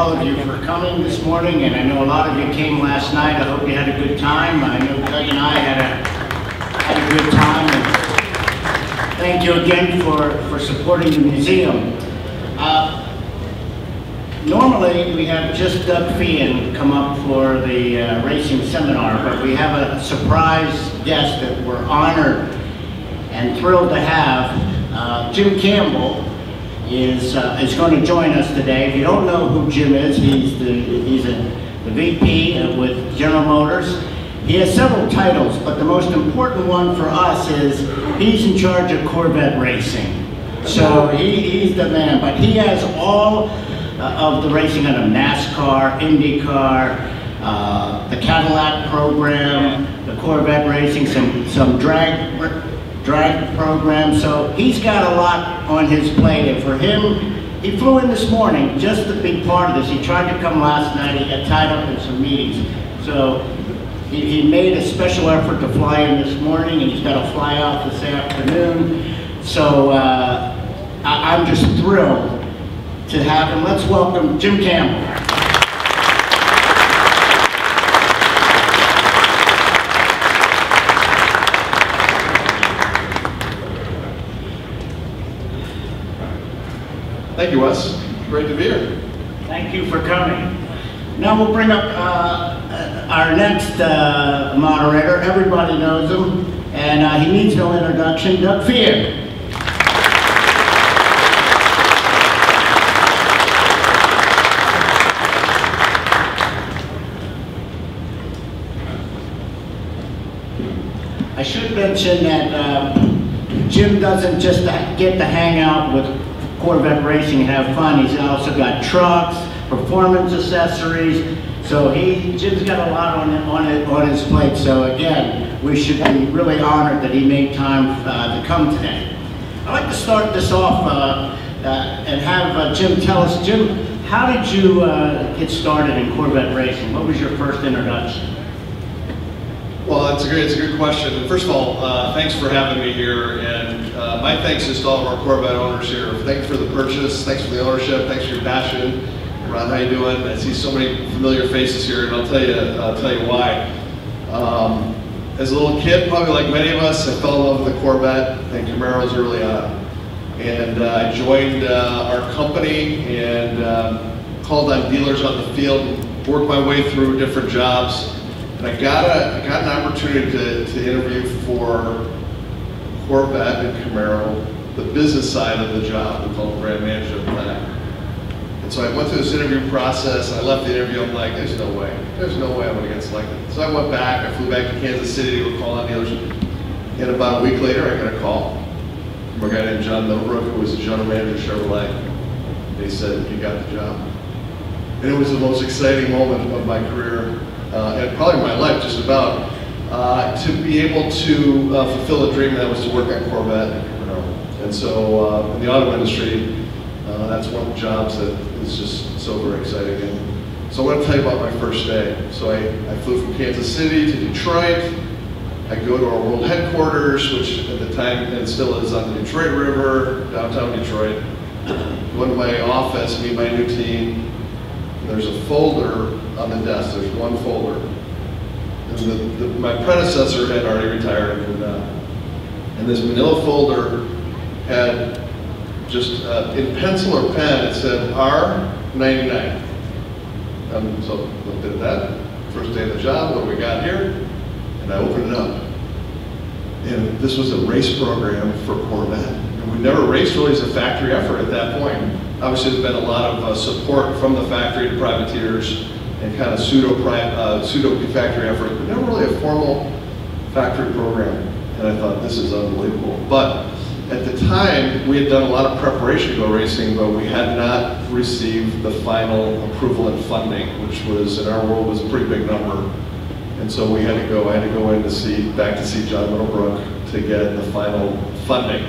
all of you for coming this morning, and I know a lot of you came last night. I hope you had a good time. I know Doug and I had a good time, and thank you again for supporting the museum. Normally, we have just Doug Fehan come up for the racing seminar, but we have a surprise guest that we're honored and thrilled to have. Jim Campbell is going to join us today. If you don't know who Jim is, he's the VP with General Motors. He has several titles, but the most important one for us is he's in charge of Corvette Racing. So he's the man, but he has all of the racing out of NASCAR, IndyCar, the Cadillac program, the Corvette Racing, some drag program. So he's got a lot on his plate, and for him, he flew in this morning just to be part of this. He tried to come last night, he got tied up in some meetings. So he made a special effort to fly in this morning, and he's got to fly out this afternoon. So I'm just thrilled to have him. Let's welcome Jim Campbell. Thank you, Wes. Great to be here. Thank you for coming. Now we'll bring up our next moderator. Everybody knows him, and he needs no introduction, Doug Fehan. I should mention that Jim doesn't just get to hang out with Corvette Racing and have fun. He's also got trucks, performance accessories. So Jim's got a lot on his plate. So again, we should be really honored that he made time to come today. I'd like to start this off and have Jim tell us, Jim, how did you get started in Corvette Racing? What was your first introduction? Well, it's a good question. First of all, thanks for having me here, and my thanks is to all of our Corvette owners here. Thanks for the purchase, thanks for the ownership, thanks for your passion. Ron, how you doing? I see so many familiar faces here, and I'll tell you why. As a little kid, probably like many of us, I fell in love with the Corvette and Camaros early on, and I joined our company and called on dealers on the field, and worked my way through different jobs. And I got an opportunity to interview for Corvette and Camaro, the business side of the job. We call it brand manager at the time. And so I went through this interview process. I left the interview. I'm like, there's no way I'm going to get selected. So I went back. I flew back to Kansas City to call on dealers. And about a week later, I got a call from a guy named John Millbrook, who was the general manager of Chevrolet. And he said, "You got the job." And it was the most exciting moment of my career. And probably my life, just about, to be able to fulfill a dream that was to work on Corvette and Camaro. And so in the auto industry, that's one of the jobs that is just so very exciting. And so I want to tell you about my first day. So I flew from Kansas City to Detroit. I go to our world headquarters, which at the time and still is on the Detroit River, downtown Detroit. Go into my office, meet my new team. There's a folder on the desk. There's one folder. And my predecessor had already retired and moved on. And this manila folder had just in pencil or pen, it said R99. So I looked at that, first day of the job, what do we got here? And I opened it up. And this was a race program for Corvette. And we never raced really as a factory effort at that point. Obviously, there's been a lot of support from the factory to privateers and kind of pseudo factory effort, but never really a formal factory program. And I thought, this is unbelievable. But at the time, we had done a lot of preparation to go racing, but we had not received the final approval and funding, which was, in our world, was a pretty big number. And so we had to go, I had to go in to see John Middlebrook to get the final funding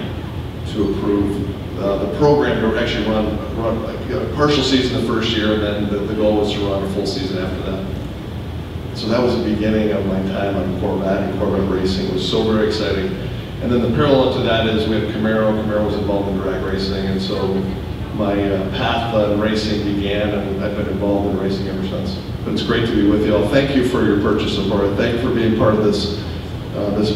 to approve the program to actually run a partial season the first year, and then the goal was to run a full season after that. So that was the beginning of my time on Corvette and Corvette Racing. It was so very exciting. And then the parallel to that is we had Camaro. Camaro was involved in drag racing, and so my path in racing began, and I've been involved in racing ever since. But it's great to be with you all. Thank you for your purchase of Corvette. Thank you for being part of this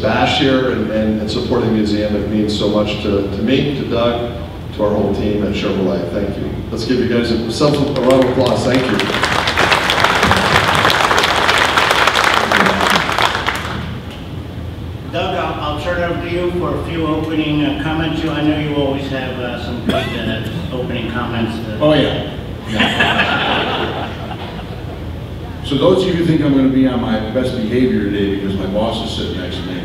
bash here and supporting the museum. It means so much to me, to Doug, to our whole team at Chevrolet. Thank you. Let's give you guys a round of applause. Thank you. Doug, I'll turn it over to you for a few opening comments. I know you always have some good opening comments. Oh yeah. So those of you who think I'm going to be on my best behavior today because my boss is sitting next to me,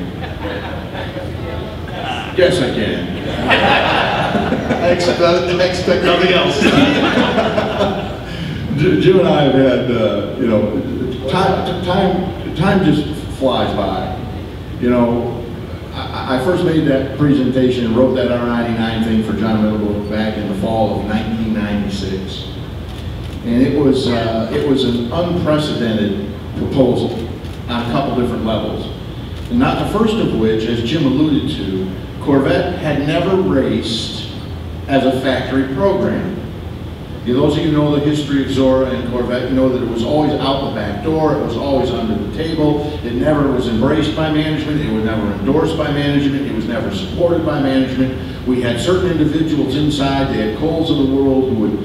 yes I can. I expect nothing else. Jim and I have had, you know, time just flies by. You know, I first made that presentation and wrote that R99 thing for John Middlebrook back in the fall of 1996. And it was an unprecedented proposal on a couple different levels. And not the first of which, as Jim alluded to, Corvette had never raced as a factory program. Those of you who know the history of Zora and Corvette know that it was always out the back door, it was always under the table, it never was embraced by management, it was never endorsed by management, it was never supported by management. We had certain individuals inside, they had Coles of the world who would,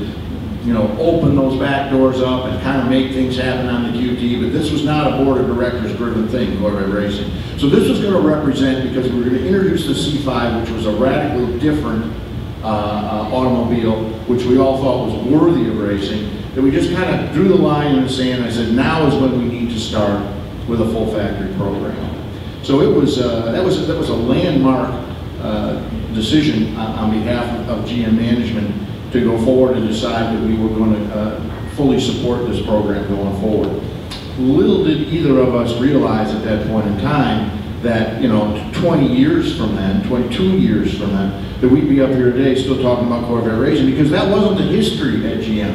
you know, open those back doors up and kind of make things happen on the QT, but this was not a board of directors driven thing, Corvette Racing. So this was going to represent, because we were going to introduce the C5, which was a radically different automobile, which we all thought was worthy of racing, that we just kind of drew the line in the sand. I said, now is when we need to start with a full factory program. So it was that was a landmark decision on behalf of GM management to go forward and decide that we were going to fully support this program going forward. Little did either of us realize at that point in time that, you know, 20 years from then, 22 years from then, that we'd be up here today still talking about Corvette Racing, because that wasn't the history at GM.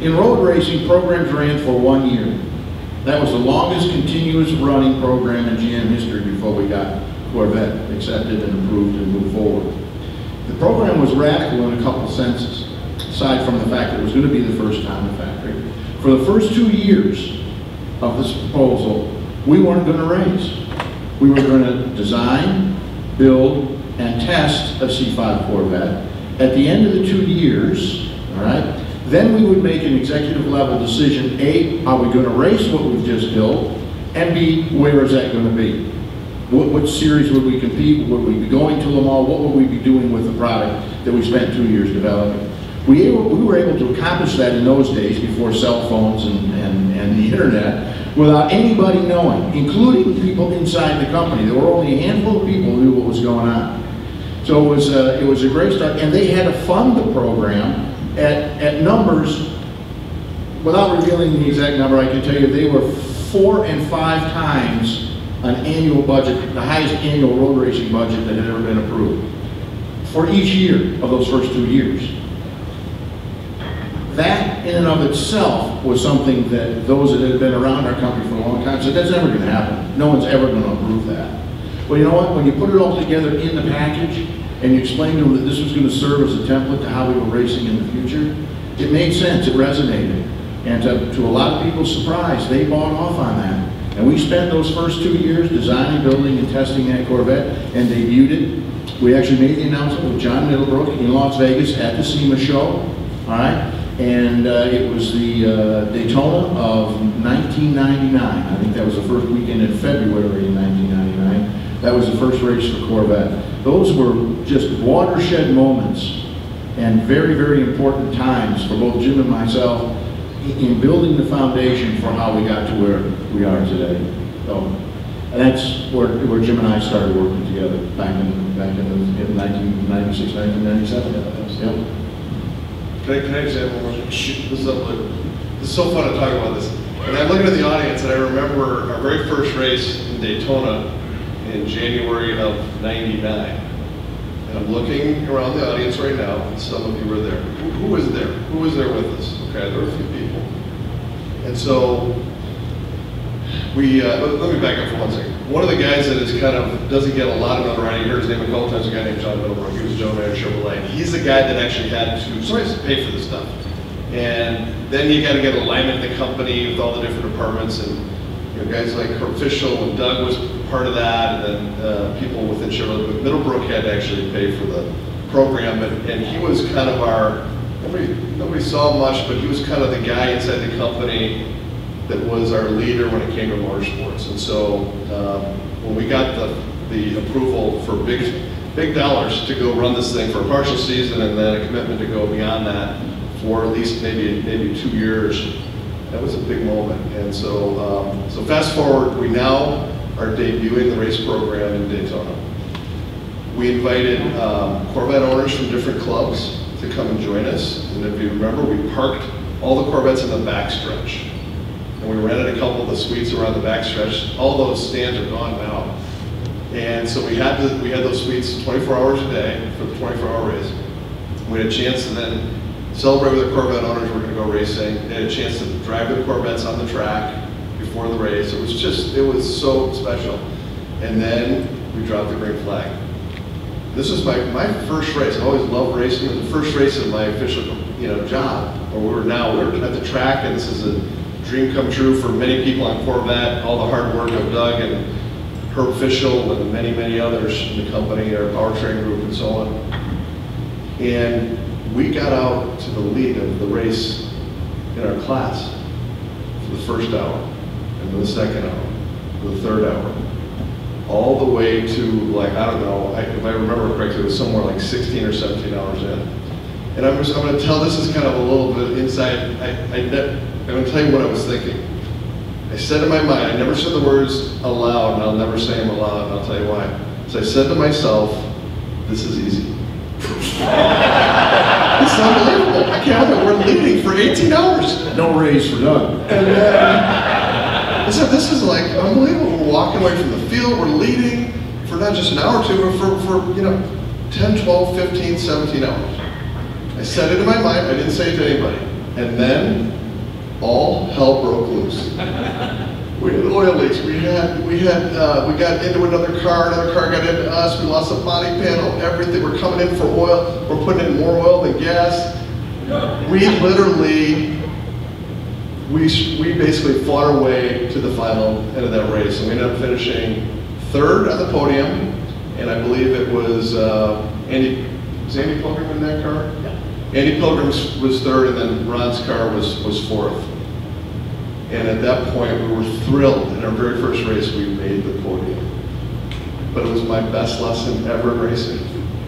In road racing, programs ran for 1 year. That was the longest continuous running program in GM history before we got Corvette accepted and approved and moved forward. The program was radical in a couple senses, aside from the fact that it was going to be the first time in the factory. For the first 2 years of this proposal, we weren't going to race. We were going to design, build, and test a C5 Corvette. At the end of the 2 years, all right, then we would make an executive level decision. A, are we going to race what we've just built? And B, where is that going to be? What series would we compete? Would we be going to Le Mans? What would we be doing with the product that we spent 2 years developing? We were able to accomplish that in those days, before cell phones and the internet, without anybody knowing, including the people inside the company. There were only a handful of people who knew what was going on. So it was a great start, and they had to fund the program at numbers, without revealing the exact number. I can tell you they were 4 and 5 times an annual budget, the highest annual road racing budget that had ever been approved for each year of those first 2 years. That in and of itself was something that those that had been around our company for a long time said, that's never going to happen. No one's ever going to approve that. Well, you know what? When you put it all together in the package and you explain to them that this was going to serve as a template to how we were racing in the future, it made sense. It resonated. And to a lot of people's surprise, they bought off on that. And we spent those first 2 years designing, building, and testing that Corvette and debuted it. We actually made the announcement with John Middlebrook in Las Vegas at the SEMA show. All right? And it was the Daytona of 1999. I think that was the first weekend in February in 1999. That was the first race for Corvette. Those were just watershed moments and very, very important times for both Jim and myself in building the foundation for how we got to where we are today. So and that's where Jim and I started working together back in 1996, 1997. Yep. Can I just add one more thing? This is so fun to talk about this. And I'm looking at the audience, and I remember our very first race in Daytona in January of '99. And I'm looking around the audience right now, and some of you were there. Who was there? Who was there with us? Okay, there were a few people. And so we, let me back up for 1 second. one of the guys that is kind of doesn't get a lot of notoriety, you heard his name a couple times, a guy named John Middlebrook. He was a general manager of Chevrolet. He's the guy that actually had to, somebody has to pay for this stuff. And then you got to get alignment in the company with all the different departments, and you know, guys like Kurt Fischel and Doug was part of that, and then people within Chevrolet. But Middlebrook had to actually pay for the program, and he was kind of our, nobody saw much, but he was kind of the guy inside the company that was our leader when it came to motorsports. And so when we got the approval for big dollars to go run this thing for a partial season, and then a commitment to go beyond that for at least maybe 2 years, that was a big moment. And so so fast forward, we now are debuting the race program in Daytona. We invited Corvette owners from different clubs to come and join us. And if you remember, we parked all the Corvettes in the backstretch. And we rented a couple of the suites around the backstretch. All those stands are gone now. And so we had those suites 24 hours a day for the 24-hour race. We had a chance to then celebrate with the Corvette owners. We're going to go racing. They had a chance to drive the Corvettes on the track before the race. It was so special. And then we dropped the green flag. This was my first race. I always loved racing. It was the first race of my official, job. Where we're at the track, and this is a dream come true for many people on Corvette. All the hard work of Doug and Herb Fischel and many, many others in the company, our powertrain group, and so on. And we got out to the lead of the race in our class for the first hour, and for the second hour, for the third hour, all the way to, like, I don't know, if I remember correctly, it was somewhere like 16 or 17 hours in. And I'm going to tell, this is kind of a little bit inside, I'm going to tell you what I was thinking. I said in my mind, I never said the words aloud, and I'll never say them aloud, and I'll tell you why. So I said to myself, this is easy. It's unbelievable. I can't believe we're leading for 18 hours. No raise for Doug. And I said, this is like unbelievable. We're walking away from the field, we're leading for not just an hour or two, but for 10, 12, 15, 17 hours. I said it in my mind, I didn't say it to anybody. And then all hell broke loose. We had oil leaks. We got into another car got into us. We lost the body panel, everything. We're coming in for oil. We're putting in more oil than gas. We literally, we basically fought our way to the final end of that race, and we ended up finishing third on the podium. And I believe it was Andy Pilgrim in that car? Yeah. Andy Pilgrim was third, and then Ron's car was fourth. And at that point, we were thrilled. In our very first race, we made the podium. But it was my best lesson ever in racing.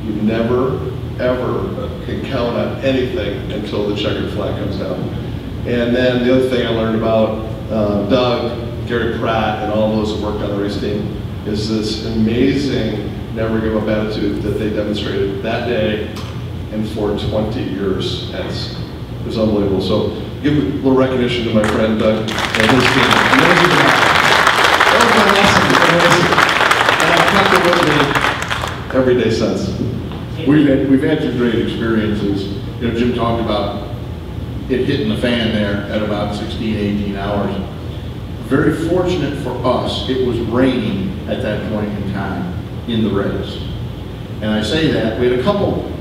You never, ever can count on anything until the checkered flag comes down. And then the other thing I learned about Doug, Gary Pratt, and all those who worked on the race team is this amazing never give up attitude that they demonstrated that day and for 20 years. It was unbelievable. So give a little recognition to my friend Doug and his team. That was my lesson. And I've kept it with me every day since. We've had some great experiences. Jim talked about it hitting the fan there at about 16, 18 hours. Very fortunate for us, it was raining at that point in time in the race. And I say that, we had a couple,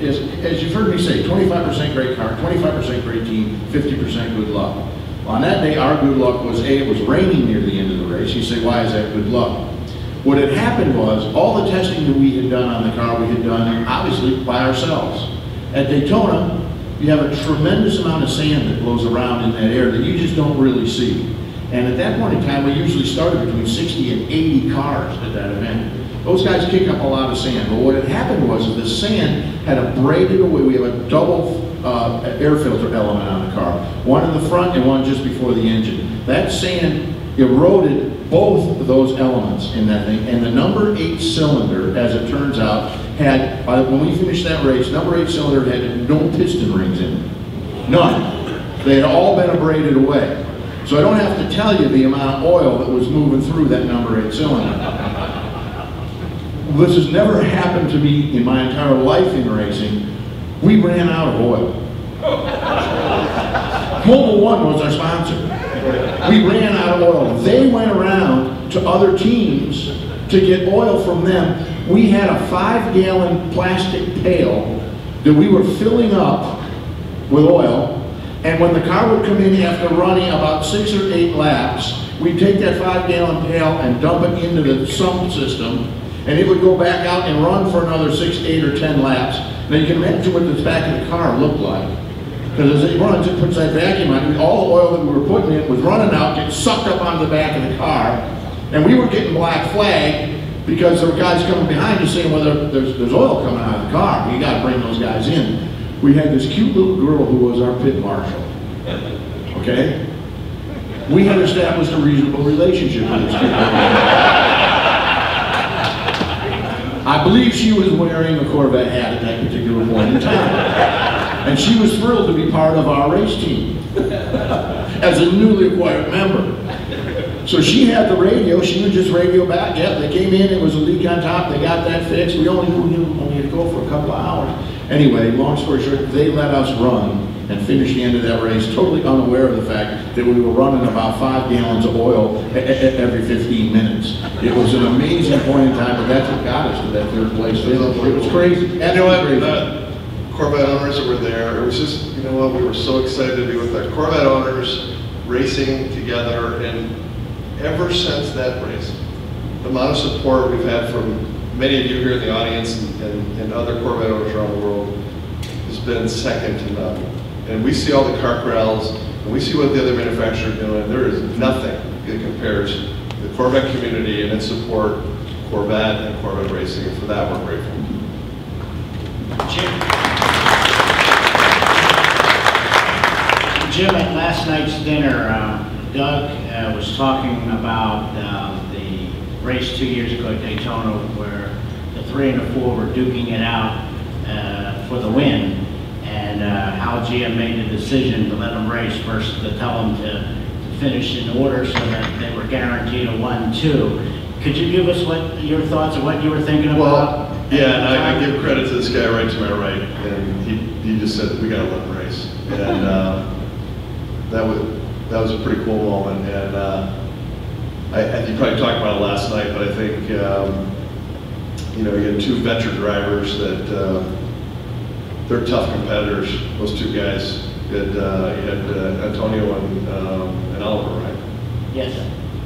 as you've heard me say, 25% great car, 25% great team, 50% good luck. On that day, our good luck was, it was raining near the end of the race. You say, why is that good luck? What had happened was, all the testing that we had done on the car, we had done, obviously, by ourselves. At Daytona, you have a tremendous amount of sand that blows around in that air that you just don't really see. And at that point in time, we usually started between 60 and 80 cars at that event. Those guys kick up a lot of sand, but what had happened was the sand had abraded away. We have a double air filter element on the car, one in the front and one just before the engine. That sand eroded both of those elements in that thing, and the number 8 cylinder, as it turns out, had, when we finished that race, number 8 cylinder had no piston rings in it. None. They had all been abraded away. So I don't have to tell you the amount of oil that was moving through that number 8 cylinder. This has never happened to me in my entire life in racing. We ran out of oil. Mobil 1 was our sponsor. We ran out of oil. They went around to other teams to get oil from them. We had a 5-gallon plastic pail that we were filling up with oil, and when the car would come in after running about 6 or 8 laps, we'd take that 5-gallon pail and dump it into the sump system, and it would go back out and run for another 6, 8, or 10 laps. Now you can imagine what the back of the car looked like. Because as it runs, it puts that vacuum on. All the oil that we were putting in was running out, getting sucked up onto the back of the car. And we were getting black flag because there were guys coming behind us saying, well, there's oil coming out of the car. You got to bring those guys in. We had this cute little girl who was our pit marshal. Okay? We had established a reasonable relationship with this cute little girl. I believe she was wearing a Corvette hat at that particular point in time. And she was thrilled to be part of our race team as a newly acquired member. So she had the radio, she would just radio back. Yeah, they came in, it was a leak on top, they got that fixed. We only had to go for a couple of hours. Anyway, long story short, they let us run and finish the end of that race totally unaware of the fact that we were running about 5 gallons of oil every 15 minutes. It was an amazing point in time, but that's what got us to that 3rd place. It was crazy. You know what? Corvette owners that were there, it was just, you know what, we were so excited to be with the Corvette owners racing together, and ever since that race, the amount of support we've had from many of you here in the audience and other Corvette owners around the world has been second to none. And we see all the car corrals, and we see what the other manufacturers are doing. There is nothing that compares the Corvette community and its support, Corvette and Corvette Racing, and for that we're grateful. Jim, at last night's dinner, Doug was talking about the race 2 years ago at Daytona where the 3 and the 4 were duking it out for the win, and how GM made the decision to let them race versus to tell them to finish in order so that they were guaranteed a 1-2. Could you give us your thoughts of what you were thinking about? Well, yeah, and I give credit to this guy right to my right, and he just said, we got to let them race. And that was a pretty cool moment, and you probably talked about it last night, but I think you had 2 veteran drivers that they're tough competitors. Those 2 guys, you had Antonio and Oliver, right? Yes.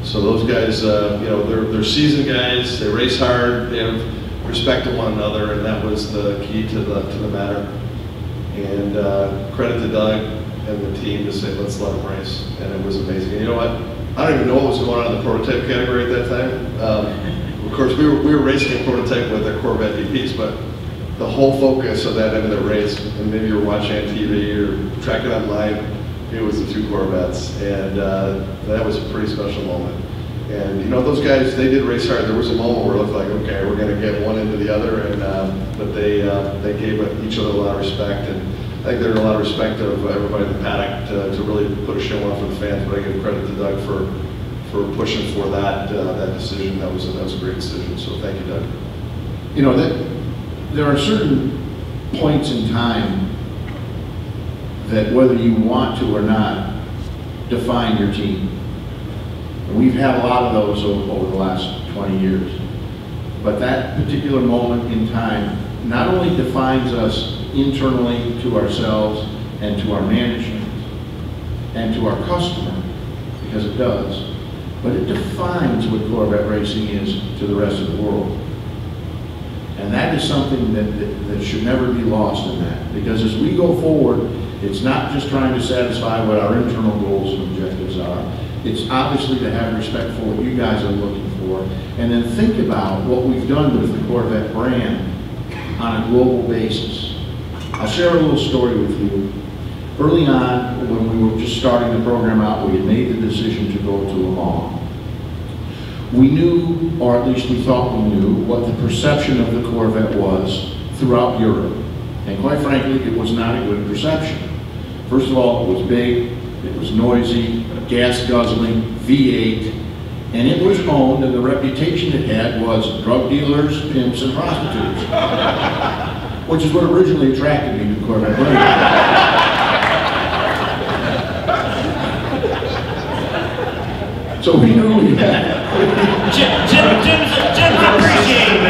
So those guys, they're seasoned guys. They race hard. They have respect to one another, and that was the key to the matter. And credit to Doug and the team to say, let's let them race, and it was amazing. And you know what? I don't even know what was going on in the prototype category at that time. Of course, we were racing a prototype with a Corvette VPs, but the whole focus of that end of the race, and maybe you were watching on TV or tracking on live, it was the 2 Corvettes, and that was a pretty special moment. And those guys, they did race hard. There was a moment where it looked like, okay, we're going to get one into the other, and but they gave each other a lot of respect, and I think there's a lot of respect of everybody in the paddock to really put a show on for the fans. But I give credit to Doug for pushing for that decision. That was a great decision. So thank you, Doug. There are certain points in time that whether you want to or not define your team. We've had a lot of those over the last 20 years. But that particular moment in time not only defines us internally to ourselves and to our management and to our customer, because it does, but it defines what Corvette Racing is to the rest of the world. And that is something that should never be lost in that, because as we go forward, it's not just trying to satisfy what our internal goals and objectives are. It's obviously to have respect for what you guys are looking for, and then think about what we've done with the Corvette brand on a global basis. I'll share a little story with you. Early on, when we were just starting the program out, we had made the decision to go to Le Mans. We knew, or at least we thought we knew, what the perception of the Corvette was throughout Europe. And quite frankly, it was not a good perception. First of all, it was big, it was noisy, gas guzzling, V8, and it was owned, and the reputation it had was drug dealers, pimps, and prostitutes. Which is what originally attracted me to Corvette Racing. So we knew we had. Jim's appreciating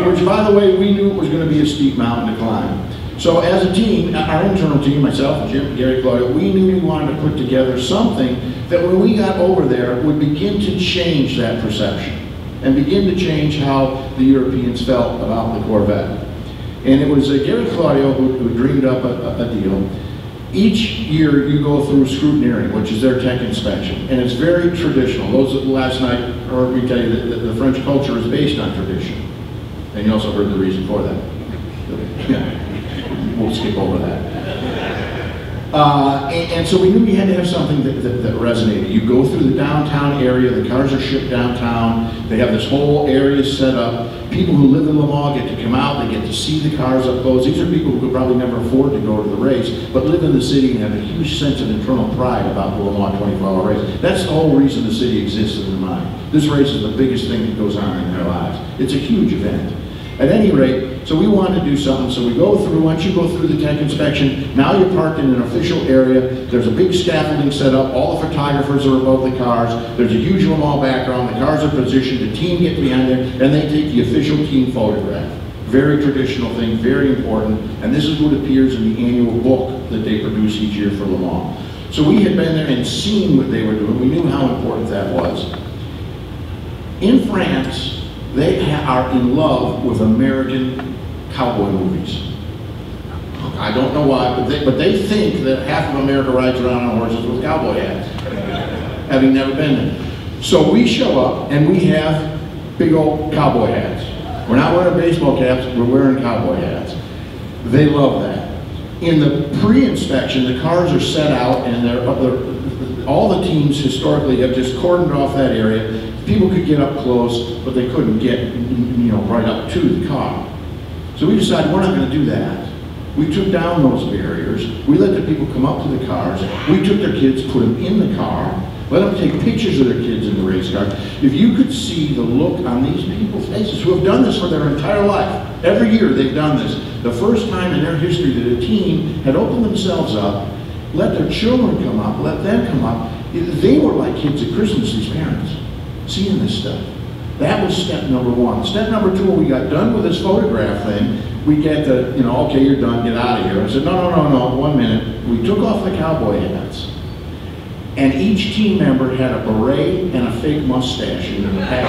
which, by the way, we knew it was going to be a steep mountain to climb. So as a team, our internal team, myself, Jim, Gary, Claudia, we knew we wanted to put together something that when we got over there would begin to change that perception and begin to change how the Europeans felt about the Corvette. And it was Gary Claudio who dreamed up a deal. Each year you go through scrutineering, which is their tech inspection, and it's very traditional. Those that last night heard me tell you that the French culture is based on tradition. And you also heard the reason for that. Yeah. We'll skip over that. And so we knew we had to have something that resonated. You go through the downtown area, the cars are shipped downtown, they have this whole area set up. People who live in Le Mans get to come out, they get to see the cars up close. These are people who could probably never afford to go to the race, but live in the city and have a huge sense of internal pride about the Le Mans 24-hour race. That's the whole reason the city exists in their mind. This race is the biggest thing that goes on in their lives. It's a huge event. At any rate, so we wanted to do something, so we go through, once you go through the tech inspection, now you're parked in an official area, there's a big scaffolding set up, all the photographers are above the cars, there's a huge Le Mans background, the cars are positioned, the team gets behind there, and they take the official team photograph. Very traditional thing, very important, and this is what appears in the annual book that they produce each year for Le Mans. So we had been there and seen what they were doing, we knew how important that was. In France, they are in love with American cowboy movies. I don't know why, but they think that half of America rides around on horses with cowboy hats, having never been there. So we show up and we have big old cowboy hats. We're not wearing baseball caps, we're wearing cowboy hats. They love that. In the pre-inspection, the cars are set out and all the teams historically have just cordoned off that area. People could get up close, but they couldn't get, right up to the car. So we decided we're not going to do that. We took down those barriers. We let the people come up to the cars. We took their kids, put them in the car, let them take pictures of their kids in the race car. If you could see the look on these people's faces who have done this for their entire life, every year they've done this. The first time in their history that a team had opened themselves up, let their children come up, let them come up, they were like kids at Christmas, these parents, seeing this stuff. That was step number one. Step number two, when we got done with this photograph thing, we get the, okay, you're done, get out of here. I said, no, 1 minute. We took off the cowboy hats. And each team member had a beret and a fake mustache in their pack.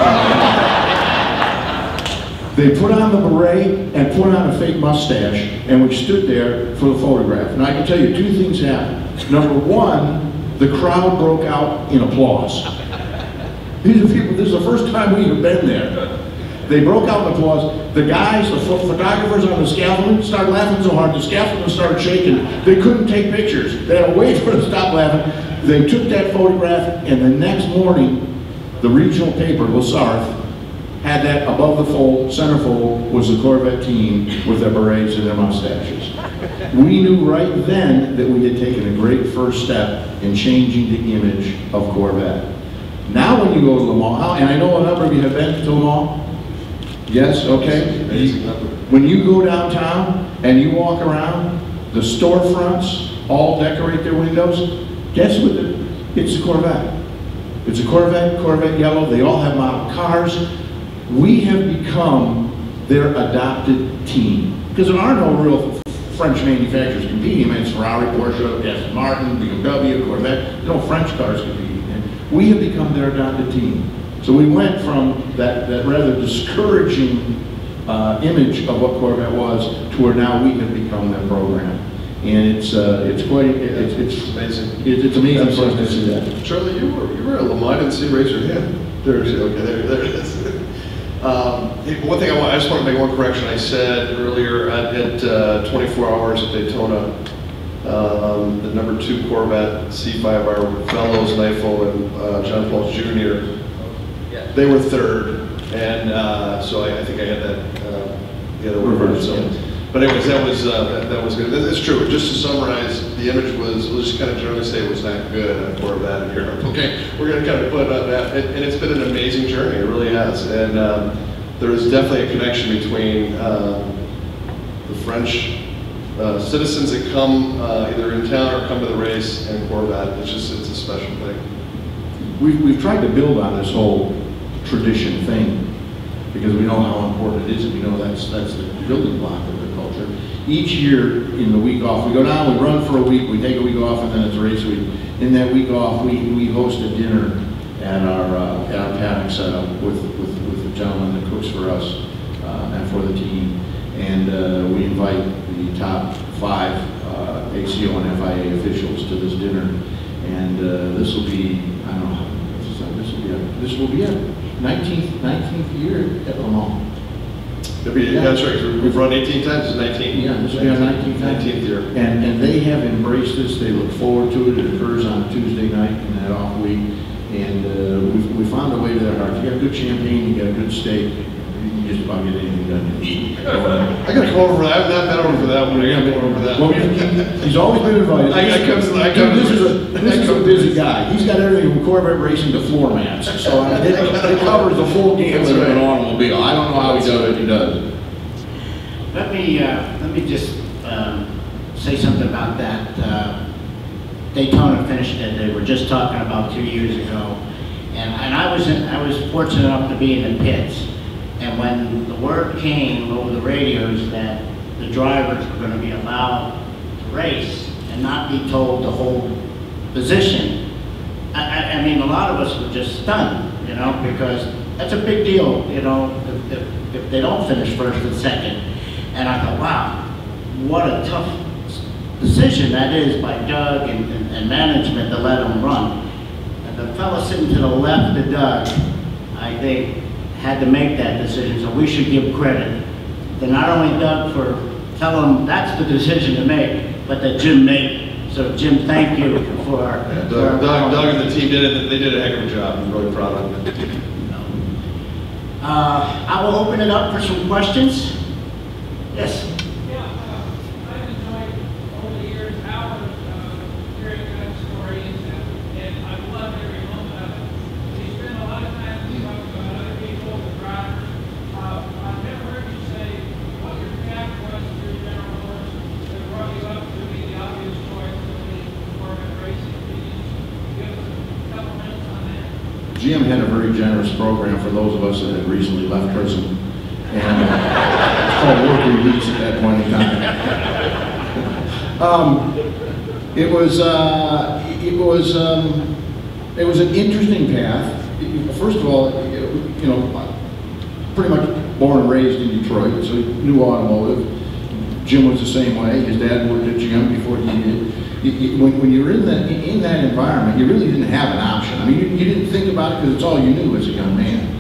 They put on the beret and put on a fake mustache, and we stood there for the photograph. And I can tell you two things happened. Number one, the crowd broke out in applause. These are people, this is the first time we have been there. They broke out in applause. The guys, the photographers on the scaffolding started laughing so hard, the scaffolding started shaking. They couldn't take pictures. They had to wait for them to stop laughing. They took that photograph, and the next morning, the regional paper, Le Sarf, had that above the fold, center fold, was the Corvette team with their berets and their mustaches. We knew right then that we had taken a great first step in changing the image of Corvette. Now when you go to Le Mans, and I know a number of you have been to Le Mans, yes, okay? When you go downtown and you walk around, the storefronts all decorate their windows. Guess what? It's a Corvette. It's a Corvette, Corvette yellow. They all have model cars. We have become their adopted team. Because there are no real French manufacturers competing. I mean, it's Ferrari, Porsche, Aston Martin, BMW, Corvette. No French cars competing. We have become their adopted team. So we went from that rather discouraging image of what Corvette was to where now we have become their program. And it's amazing. It's amazing for us to see that. Charlie, you were at Le Mans. I didn't see raise your hand. There it is. One thing I just want to make one correction. I said earlier at 24 Hours at Daytona, the number 2 Corvette C5R with Fellows, Knifel, and John Paul Jr. They were third, and so I think I had that the other word. So, but anyways, that was good. It's true. Just to summarize, the image was, we'll just kind of generally say it was not good on Corvette in Europe. Okay, we're going to kind of put on that, and it's been an amazing journey. It really has, and there is definitely a connection between the French citizens that come either in town or come to the race and Corvette. It's a special thing. We've tried to build on this whole tradition thing because we know how important it is, and we know that's the building block of the culture. Each year in the week off, we go down, we run for a week, we take a week off, and then it's race week. In that week off, we host a dinner at our paddock setup with the gentleman that cooks for us and for the team, and we invite the top 5 ACO and FIA officials to this dinner, and this will be, I don't know, this will be a 19th year at Le Mans. Yeah. That's right. We've run 18 times. It's 19. Yeah, this will be our 19th year. And they have embraced this. They look forward to it. It occurs on Tuesday night in that off week. And we found a way to their hearts. You got good champagne, you got good steak. You can just about get anything done you need. I got to come over for that. I haven't been over for that one. I got to come over for that. Well, he's always been invited. This is a busy guy. He's got everything from Corvette Racing to floor mats. So I mean, it covers the full gamut of an automobile. I don't know how he does it. He does. Let me just say something about that. Daytona finished that they were just talking about 2 years ago, and I was fortunate enough to be in the pits. And when the word came over the radios that the drivers were going to be allowed to race and not be told to hold position, I mean, a lot of us were just stunned, you know, because that's a big deal, you know, if they don't finish first and second. And I thought, wow, what a tough decision that is by Doug and management to let them run. And the fellow sitting to the left of Doug, I think, had to make that decision, so we should give credit to not only Doug for telling him that's the decision to make, but that Jim made it. So Jim, thank you for Doug and the team did it. They did a heck of a job. I'm really proud of them. I will open it up for some questions. Yes. I've enjoyed over the years Howard hearing good stories, and I've loved every moment of it. You spend a lot of time talking about other people, the drivers. I've never heard you say what your path was through General Motors that brought you up to be the obvious choice of the Corvette Racing. Can you give us a couple minutes on that? GM had a very generous program for those of us that had recently left prison. And it's called work release at that point in time. It was an interesting path. First of all, you know, pretty much born and raised in Detroit, so he knew automotive. Jim was the same way. His dad worked at GM before he did. When you're in that environment, you really didn't have an option. I mean, you didn't think about it because it's all you knew as a young man.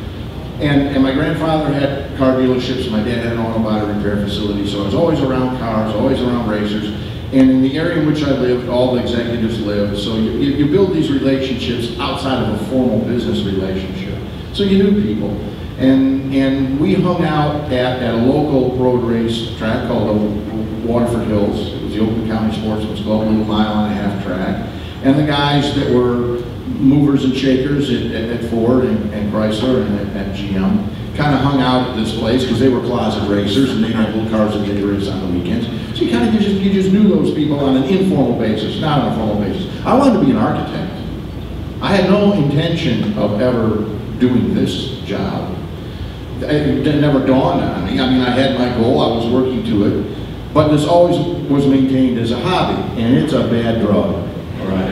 And my grandfather had car dealerships, my dad had an auto body repair facility, so I was always around cars, always around racers. And in the area in which I lived, all the executives lived, so you build these relationships outside of a formal business relationship. So you knew people. And we hung out at a local road race track called the Waterford Hills. It was the Oakland County Sportsman's Club, a little mile-and-a-half track. And the guys that were movers and shakers at Ford and Chrysler and at GM kind of hung out at this place because they were closet racers and they had little cars that they race on the weekends. So you kind of you just knew those people on an informal basis, not on a formal basis. I wanted to be an architect. I had no intention of ever doing this job. It never dawned on me. I mean, I had my goal, I was working to it, but this always was maintained as a hobby, and it's a bad drug, all right?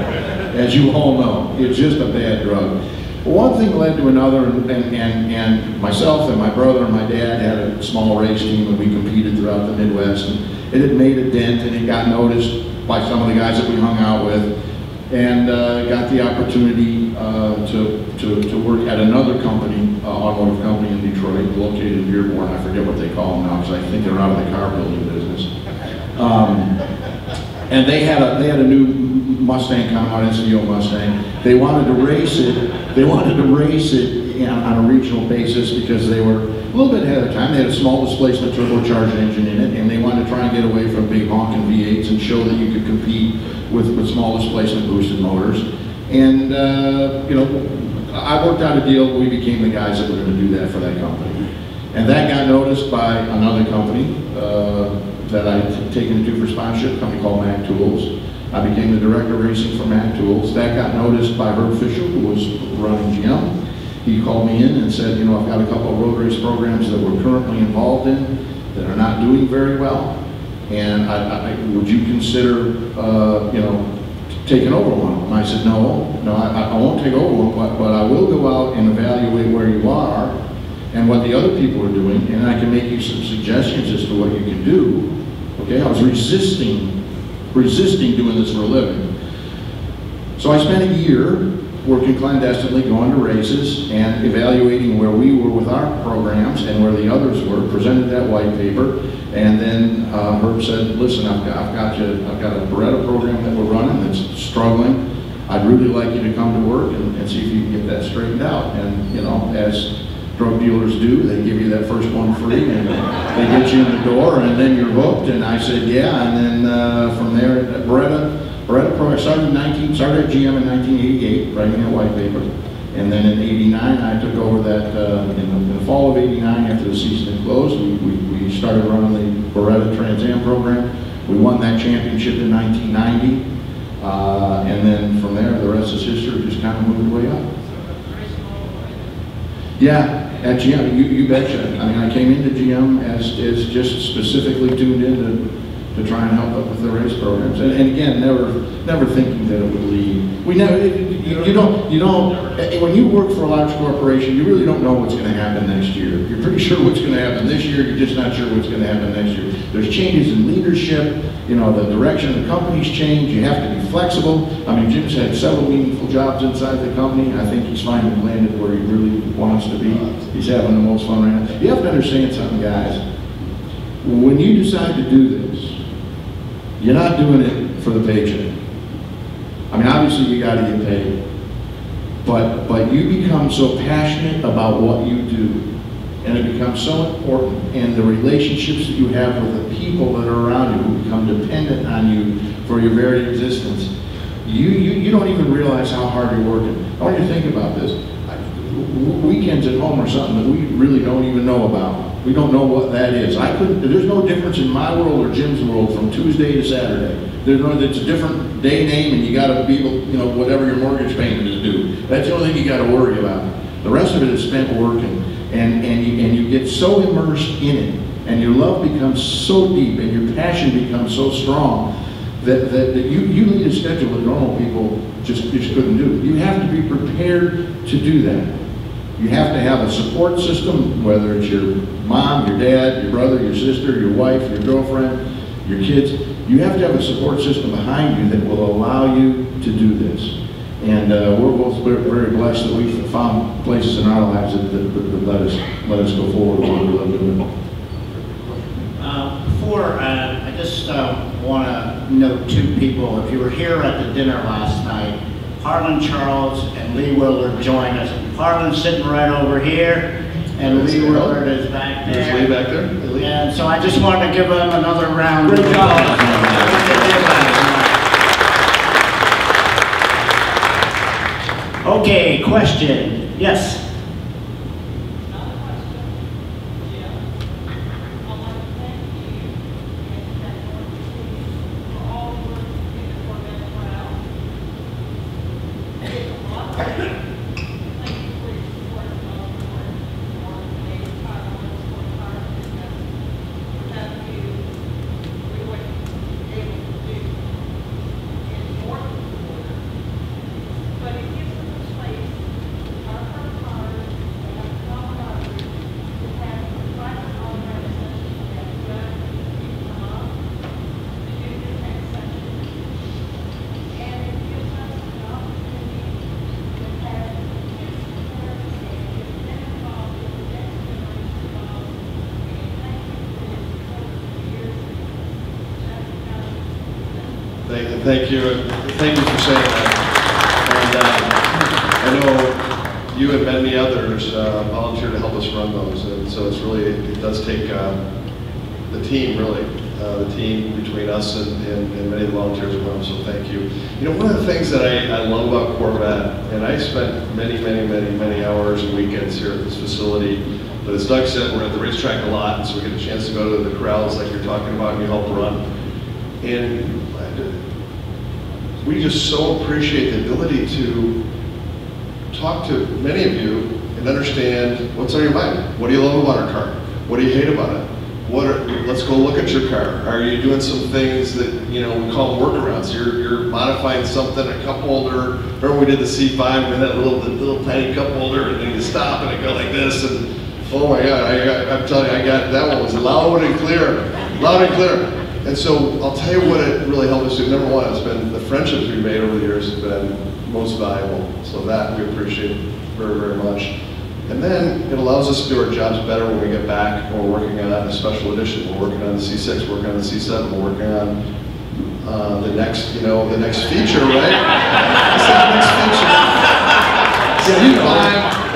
As you all know, it's just a bad drug. One thing led to another, and myself and my brother and my dad had a small race team, and we competed throughout the Midwest, and it had made a dent, and it got noticed by some of the guys that we hung out with, and got the opportunity to work at another company, automotive company in Detroit, located in Dearborn. I forget what they call them now, because I think they're out of the car building business. And they had a new Mustang coming out, NCM Mustang. They wanted to race it. They wanted to race it on a regional basis because they were a little bit ahead of time. They had a small displacement turbocharged engine in it, and they wanted to try and get away from big honking V8s and show that you could compete with small displacement boosted motors. And you know, I worked out a deal. We became the guys that were going to do that for that company, and that got noticed by another company. that I had taken into for sponsorship, a company called Mac Tools. I became the director of racing for Mac Tools. That got noticed by Herb Fisher, who was running GM. He called me in and said, you know, I've got a couple of road race programs that we're currently involved in that are not doing very well, and would you consider, you know, taking over one of them? I said, no, I won't take over one, but I will go out and evaluate where you are and what the other people are doing, and I can make you some suggestions as to what you can do. Okay, I was resisting doing this for a living. So I spent a year working clandestinely, going to races and evaluating where we were with our programs and where the others were, presented that white paper, and then Herb said, listen, I've got a Beretta program that we're running that's struggling. I'd really like you to come to work and see if you can get that straightened out. And you know, as drug dealers do, they give you that first one free and they get you in the door and then you're hooked. And I said, yeah, and then from there, Beretta program started at GM in 1988, writing that white paper. And then in 89, I took over that, in the fall of 89, after the season had closed, we started running the Beretta Trans Am program. We won that championship in 1990. And then from there, the rest is history, just kind of moved way up. Yeah, at GM, you betcha. I mean, I came into GM as just specifically tuned in to try and help up with the race programs, and again, never thinking that it would lead. We never, you don't. When you work for a large corporation, you really don't know what's going to happen next year. You're pretty sure what's going to happen this year. You're just not sure what's going to happen next year. There's changes in leadership. You know, the direction of the company's changed. You have to be flexible. I mean, Jim's had several meaningful jobs inside the company. I think he's finally landed where he really wants to be. He's having the most fun right now. You have to understand something, guys. When you decide to do this, you're not doing it for the paycheck. I mean, obviously you got to get paid, but you become so passionate about what you do, and it becomes so important, and the relationships that you have with the people that are around you who become dependent on you for your very existence. You don't even realize how hard you're working. I want you to think about this. Weekends at home are something that we really don't even know about. We don't know what that is. There's no difference in my world or Jim's world from Tuesday to Saturday. It's a different day name, and you got to be able, you know, whatever your mortgage payment is due. That's the only thing you got to worry about. The rest of it is spent working, and you get so immersed in it, and your love becomes so deep, and your passion becomes so strong that you lead a schedule that normal people just couldn't do. You have to be prepared to do that. You have to have a support system, whether it's your mom, your dad, your brother, your sister, your wife, your girlfriend, your kids. You have to have a support system behind you that will allow you to do this. And we're both very blessed that we've found places in our lives that let us go forward with what we love doing. I just want to note two people. If you were here at the dinner last night, Harlan Charles and Lee Willard joined us. Harlan's sitting right over here, and Lee Willard is back there. There's Lee back there. And so I just wanted to give them another round of applause. Okay, question. Yes. Thank you for saying that. And I know you and many others volunteer to help us run those, and so it does take the team, really, the team between us and many of the volunteers around. So thank you. You know, one of the things that I love about Corvette, and I spent many hours and weekends here at this facility But as Doug said, we're at the racetrack a lot, so we get a chance to go to the corrals like you're talking about and you help run. And we just so appreciate the ability to talk to many of you and understand what's on your mind. What do you love about our car? What do you hate about it? Let's go look at your car. Are you doing some things that, we call workarounds? You're modifying something, a cup holder. Remember we did the C5 and that little tiny cup holder, and then you stop and it go like this, and oh my God, I'm telling you, that one was loud and clear, loud and clear. And so I'll tell you what it really helped us do. Number one, it's been the friendships we've made over the years have been most valuable. So that we appreciate very, very much. And then it allows us to do our jobs better when we get back. We're working on a special edition. We're working on the C6, we're working on the C7, we're working on the next feature, right? What's that next feature?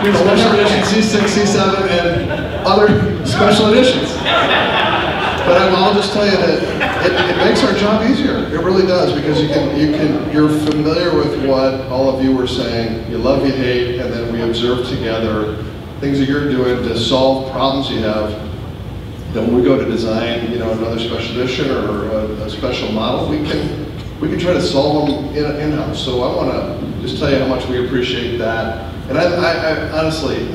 Yeah, special edition C6, C7, and other special editions. But I'll just tell you that it makes our job easier. It really does, because you're familiar with what all of you were saying. You love, you hate, and then we observe together things that you're doing to solve problems you have. Then when we go to design, another special edition or a special model, we can try to solve them in-house. So I want to just tell you how much we appreciate that. And I honestly,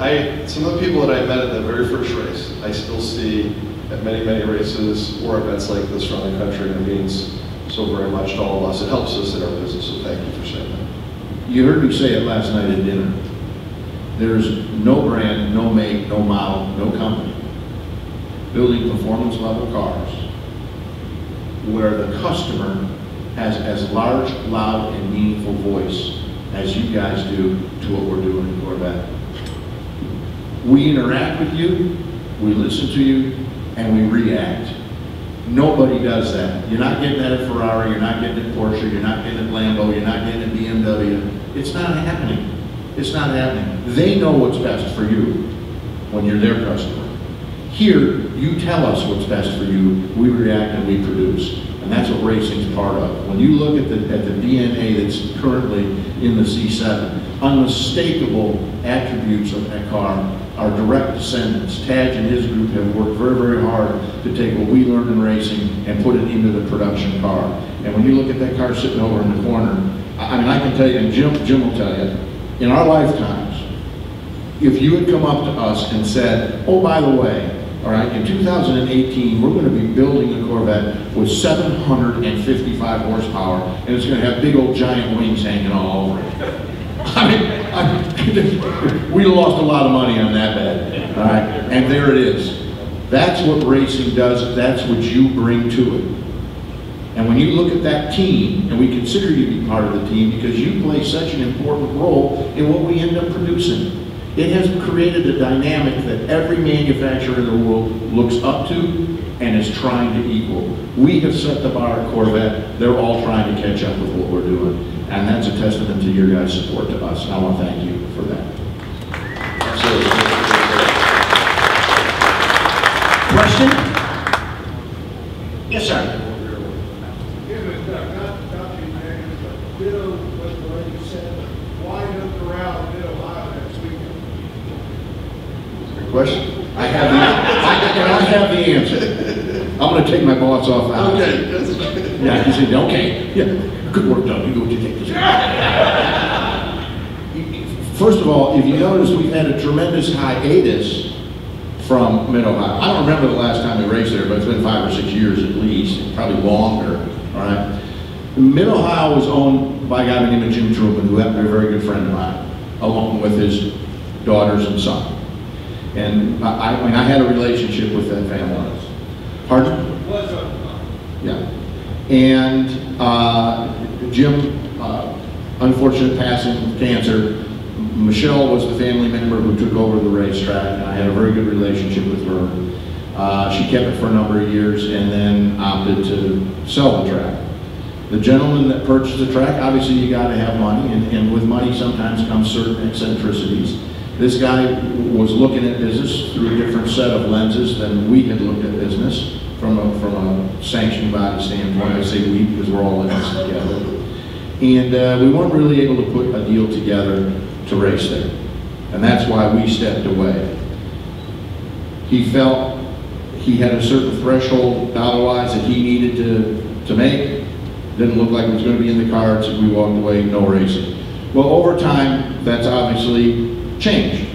some of the people that I met at the very first race, I still see at many, many races or events like this around the country, and it means so very much to all of us. It helps us in our business, so thank you for saying that. You heard me say it last night at dinner. There's no brand, no make, no model, no company building performance level cars where the customer has as large, loud, and meaningful voice as you guys do to what we're doing in Corvette. We interact with you, we listen to you, and we react. Nobody does that. You're not getting that at Ferrari, you're not getting it at Porsche, you're not getting it at Lambo, you're not getting it at BMW. It's not happening. It's not happening. They know what's best for you when you're their customer. Here, you tell us what's best for you, we react and we produce. And that's what racing's part of. When you look at the DNA that's currently in the C7, unmistakable attributes of that car are direct descendants. Taj and his group have worked very, very hard to take what we learned in racing and put it into the production car. And when you look at that car sitting over in the corner, I mean, I can tell you, and Jim will tell you, in our lifetimes, if you had come up to us and said, oh, by the way, all right, in 2018, we're going to be building a Corvette with 755 horsepower, and it's going to have big old giant wings hanging all over it. We lost a lot of money on that bet, all right? And there it is. That's what racing does. That's what you bring to it. And when you look at that team, and we consider you to be part of the team because you play such an important role in what we end up producing, it has created a dynamic that every manufacturer in the world looks up to and is trying to equal. We have set the bar at Corvette. They're all trying to catch up with what we're doing. And that's a testament to your guys' support to us. And I want to thank you for that. Absolutely. Question? Yes, sir. Question? I have the answer. I'm going to take my boss off the house. Okay. Yeah, he said, okay. Yeah, good work, Doug. You go to take this. First of all, if you notice, we've had a tremendous hiatus from Mid-Ohio. I don't remember the last time we raced there, but it's been 5 or 6 years at least, probably longer, all right? Mid-Ohio was owned by a guy named Jim Truman, who happened to be a very good friend of mine, along with his daughters and son. And I had a relationship with that family. Pardon? Yeah. And Jim, unfortunate passing, cancer. Michelle was the family member who took over the racetrack, and I had a very good relationship with her. She kept it for a number of years and then opted to sell the track. The gentleman that purchased the track, obviously you got to have money, and with money sometimes comes certain eccentricities. This guy was looking at business through a different set of lenses than we had looked at business from a sanctioned body standpoint. I say we because we're all in this together. And we weren't really able to put a deal together to race there. And that's why we stepped away. He felt he had a certain threshold dollar-wise that he needed to make. Didn't look like it was going to be in the cards, and we walked away, no racing. Well, over time, that's obviously changed.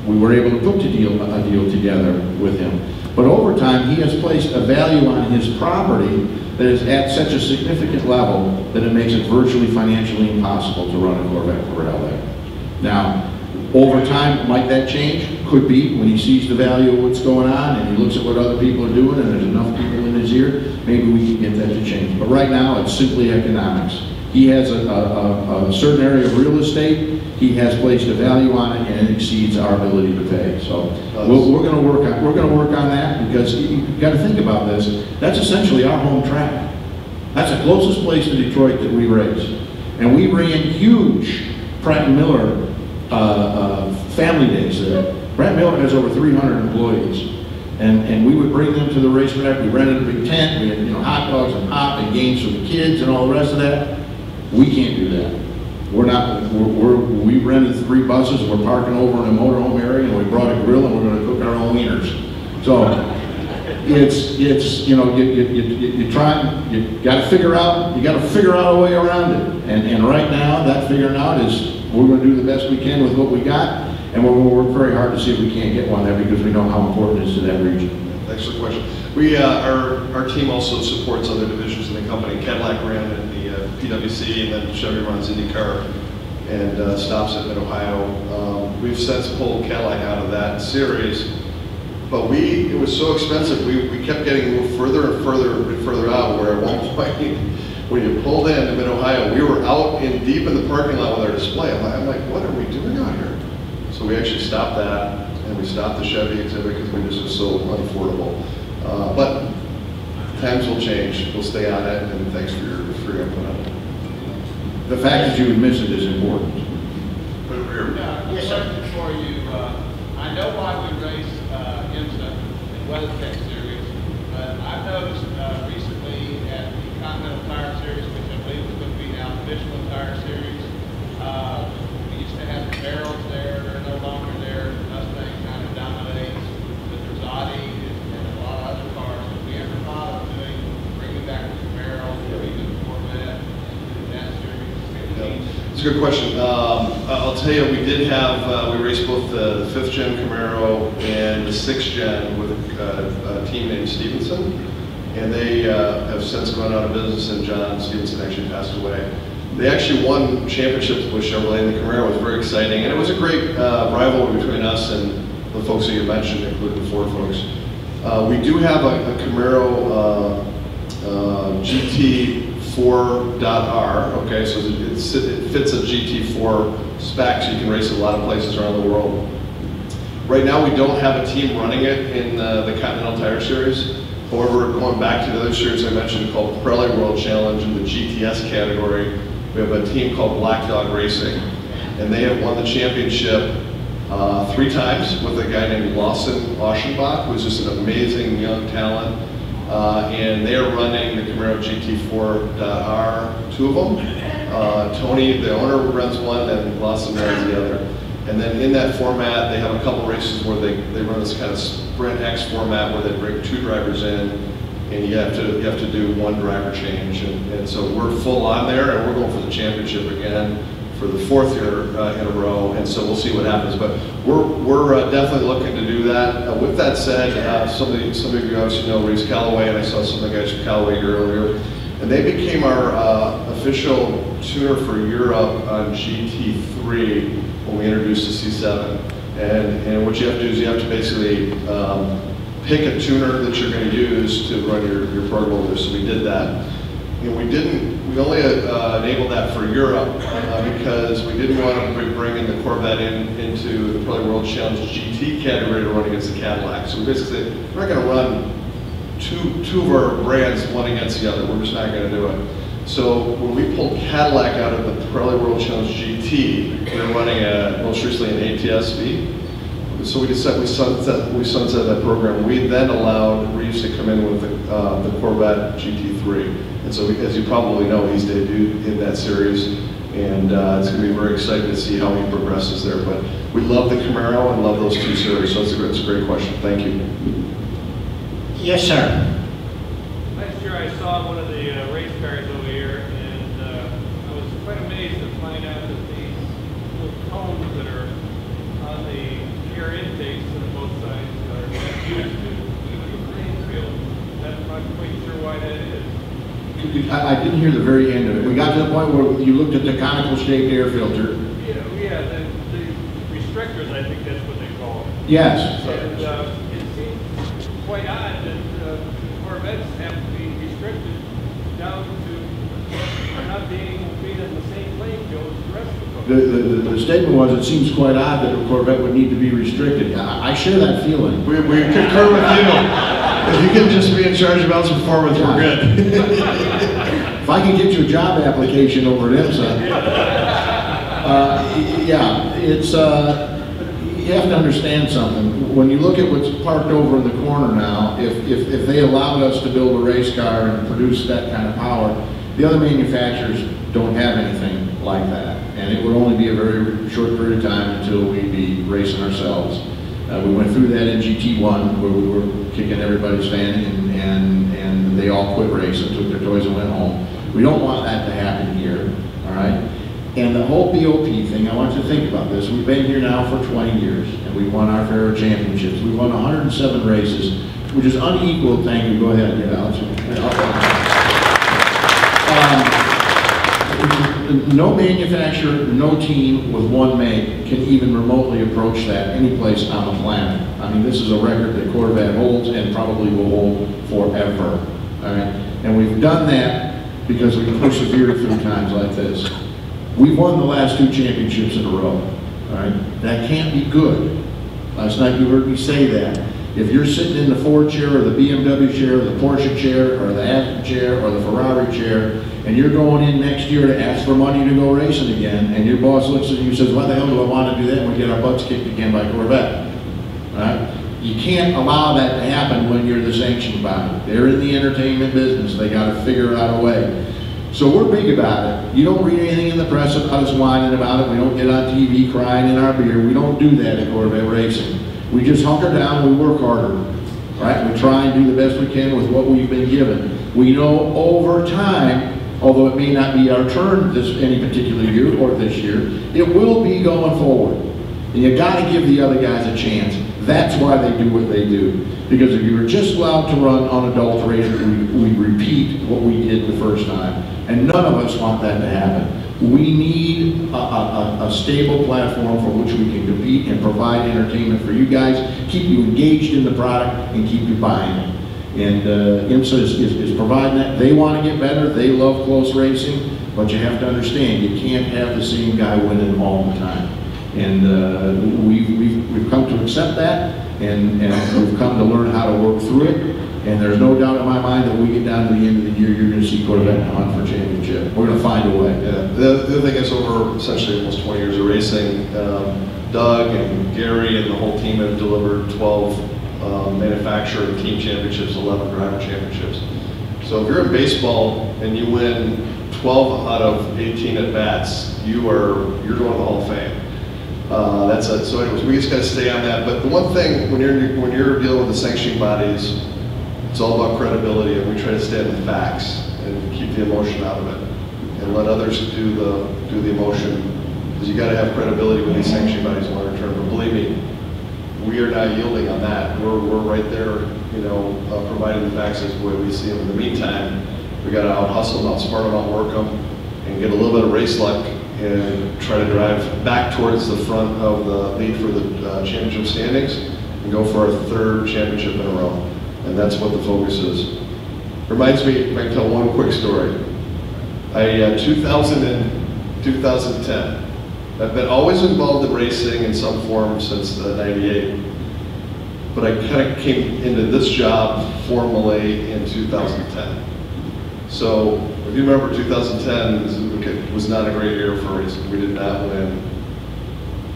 We were able to put a deal together with him. But over time, he has placed a value on his property that is at such a significant level that it makes it virtually financially impossible to run a Corvette for LA. Now, over time, might that change? Could be, when he sees the value of what's going on and he looks at what other people are doing and there's enough people in his ear, maybe we can get that to change. But right now, it's simply economics. He has a certain area of real estate, he has placed a value on it, and it exceeds our ability to pay. So we're going to work on that, because you've got to think about this. That's essentially our home track. That's the closest place to Detroit that we race, and we ran huge Pratt & Miller family days there. Pratt & Miller has over 300 employees, and we would bring them to the racetrack. We rented a big tent. We had hot dogs and pop and games for the kids and all the rest of that. We can't do that. We rented 3 buses, and we're parking over in a motorhome area, and we brought a grill, and we're going to cook our own wieners. So it's you know, you got to figure out a way around it. And right now, that figuring out is we're going to do the best we can with what we got, and we're going to work very hard to see if we can't get one there, because we know how important it is to that region. Thanks for the question. We our team also supports other divisions in the company. Cadillac ran in the PWC, and then Chevy runs IndyCar and stops at Mid-Ohio. We've since pulled Cadillac out of that series, but it was so expensive. We kept getting moved further and further out, where at one point, when you pulled into Mid-Ohio, we were out deep in the parking lot with our display. I'm like, what are we doing out here? So we actually stopped that, and we stopped the Chevy exhibit because we just was so unaffordable. But times will change. We'll stay on it, and thanks for your input on it. The fact that you would miss it is important. Yes, sir. For you, I know why we race IMSA and WeatherTech series, but I've noticed recently at the Continental Tire Series, which I believe is going to be now the Michelin Tire Series, we used to have the barrels there. They're no longer there. The Mustang kind of dominates. The Rosati and a lot of other cars. Have we ever thought of bringing back the barrels or even the Corvette into that series? It's a good question. I'll tell you, we did have, we raced both the 5th gen Camaro and the 6th gen with a team named Stevenson, and they have since gone out of business, and John Stevenson actually passed away. They actually won championships with Chevrolet, and the Camaro was very exciting, and it was a great rivalry between us and the folks that you mentioned, including the Ford folks. We do have a Camaro GT4.R, okay, so it fits a GT4 spec, so you can race it a lot of places around the world. Right now, we don't have a team running it in the Continental Tire Series. However, going back to the other series I mentioned called Pirelli World Challenge in the GTS category, we have a team called Black Dog Racing, and they have won the championship 3 times with a guy named Lawson Oschenbach, who's just an amazing young talent. And they are running the Camaro GT4.R, 2 of them. Tony, the owner, runs one, and Lawson runs the other. And then in that format, they have a couple races where they run this kind of Sprint X format where they bring 2 drivers in, and you have to do 1 driver change. And so we're full on there, and we're going for the championship again for the 4th year in a row. And so we'll see what happens. But we're definitely looking to do that. With that said, some of you obviously know Reese Callaway, and I saw some of the guys from Callaway here earlier. And they became our official tuner for Europe on GT3 when we introduced the C7. And what you have to do is you have to basically pick a tuner that you're going to use to run your program with. So we did that. And we only enabled that for Europe because we didn't want to bring in the Corvette into the Pirelli World Challenge GT category to run against the Cadillac. So we basically said, we're not going to run two of our brands one against the other. We're just not going to do it. So when we pulled Cadillac out of the Pirelli World Challenge GT, we were running most recently an ATS-V. So we sunset that program. We then allowed Reeves to come in with the Corvette GT3. And so, as you probably know, he's debuted in that series. And it's going to be very exciting to see how he progresses there. But we love the Camaro and love those two series, so it's a great question. Thank you. Yes, sir. Last year I saw one of the race cars over here, and I was quite amazed to find out that these little cones that are on the air intakes on both sides are used to the playing field. I'm not quite sure why that is. I didn't hear the very end of it. We got to the point where you looked at the conical shaped air filter. Yeah, the restrictors, I think that's what they call them. Yes. And it seems quite odd that Corvettes have to be restricted down to not being able to be in the same playing field as the rest of them. The statement was, it seems quite odd that a Corvette would need to be restricted. I share that feeling. We concur with you. If you can just be in charge of Bell's performance, we're good. If I can get you a job application over at IMSA. Yeah, it's, you have to understand something. When you look at what's parked over in the corner now, if they allowed us to build a race car and produce that kind of power, the other manufacturers don't have anything like that. And it would only be a very short period of time until we'd be racing ourselves. We went through that in GT1 where we were kicking everybody's fanny and they all quit racing, took their toys and went home. We don't want that to happen here, all right? And the whole BOP thing, I want you to think about this. We've been here now for 20 years and we've won our fair championships. We've won 107 races, which is unequal. Thank you, go ahead, get out. No manufacturer, no team with one make can even remotely approach that any place on the planet. I mean, this is a record that Corvette holds and probably will hold forever. All right? And we've done that because we've persevered through times like this. We've won the last 2 championships in a row. All right? That can't be good. Last night you heard me say that. If you're sitting in the Ford chair or the BMW chair or the Porsche chair or the Aston chair or the Ferrari chair and you're going in next year to ask for money to go racing again and your boss looks at you and says, what the hell do I want to do that and we get our butts kicked again by Corvette? Right? You can't allow that to happen when you're the sanctioned body. They're in the entertainment business. They got to figure out a way. So we're big about it. You don't read anything in the press about us whining about it. We don't get on TV crying in our beer. We don't do that at Corvette Racing. We just hunker down, we work harder, right? We try and do the best we can with what we've been given. We know over time, although it may not be our turn any particular year or this year, it will be going forward. And you gotta give the other guys a chance. That's why they do what they do. Because if you were just allowed to run unadulterated, we'd repeat what we did the first time. And none of us want that to happen. We need a stable platform for which we can compete and provide entertainment for you guys, keep you engaged in the product, and keep you buying it. And IMSA is providing that. They want to get better. They love close racing, but you have to understand you can't have the same guy winning all the time. And we've come to accept that, and we've come to learn how to work through it. And there's no doubt in my mind that when we get down to the end of the year, you're going to see Corvette hunt for championship. We're going to find a way. Yeah. The other thing is, over essentially almost 20 years of racing, Doug and Gary and the whole team have delivered 12 manufacturer and team championships, 11 driver championships. So if you're in baseball and you win 12 out of 18 at bats, you're going to the Hall of Fame. So anyways, we just got to stay on that. But the one thing when you're dealing with the sanctioning bodies, it's all about credibility, and we try to stay on the facts and keep the emotion out of it, and let others do the emotion, because you got to have credibility with these sanctioning bodies longer term. But believe me, we are not yielding on that. We're right there, providing the facts as the way we see them. In the meantime, we got to out hustle them, outsmart them, outwork them, and get a little bit of race luck and try to drive back towards the front of the lead for the championship standings and go for our 3rd championship in a row. And that's what the focus is. Reminds me, I can tell one quick story. 2000 and 2010. I've been always involved in racing in some form since '98. But I kind of came into this job formally in 2010. So if you remember, 2010 was not a great year for racing. We did not win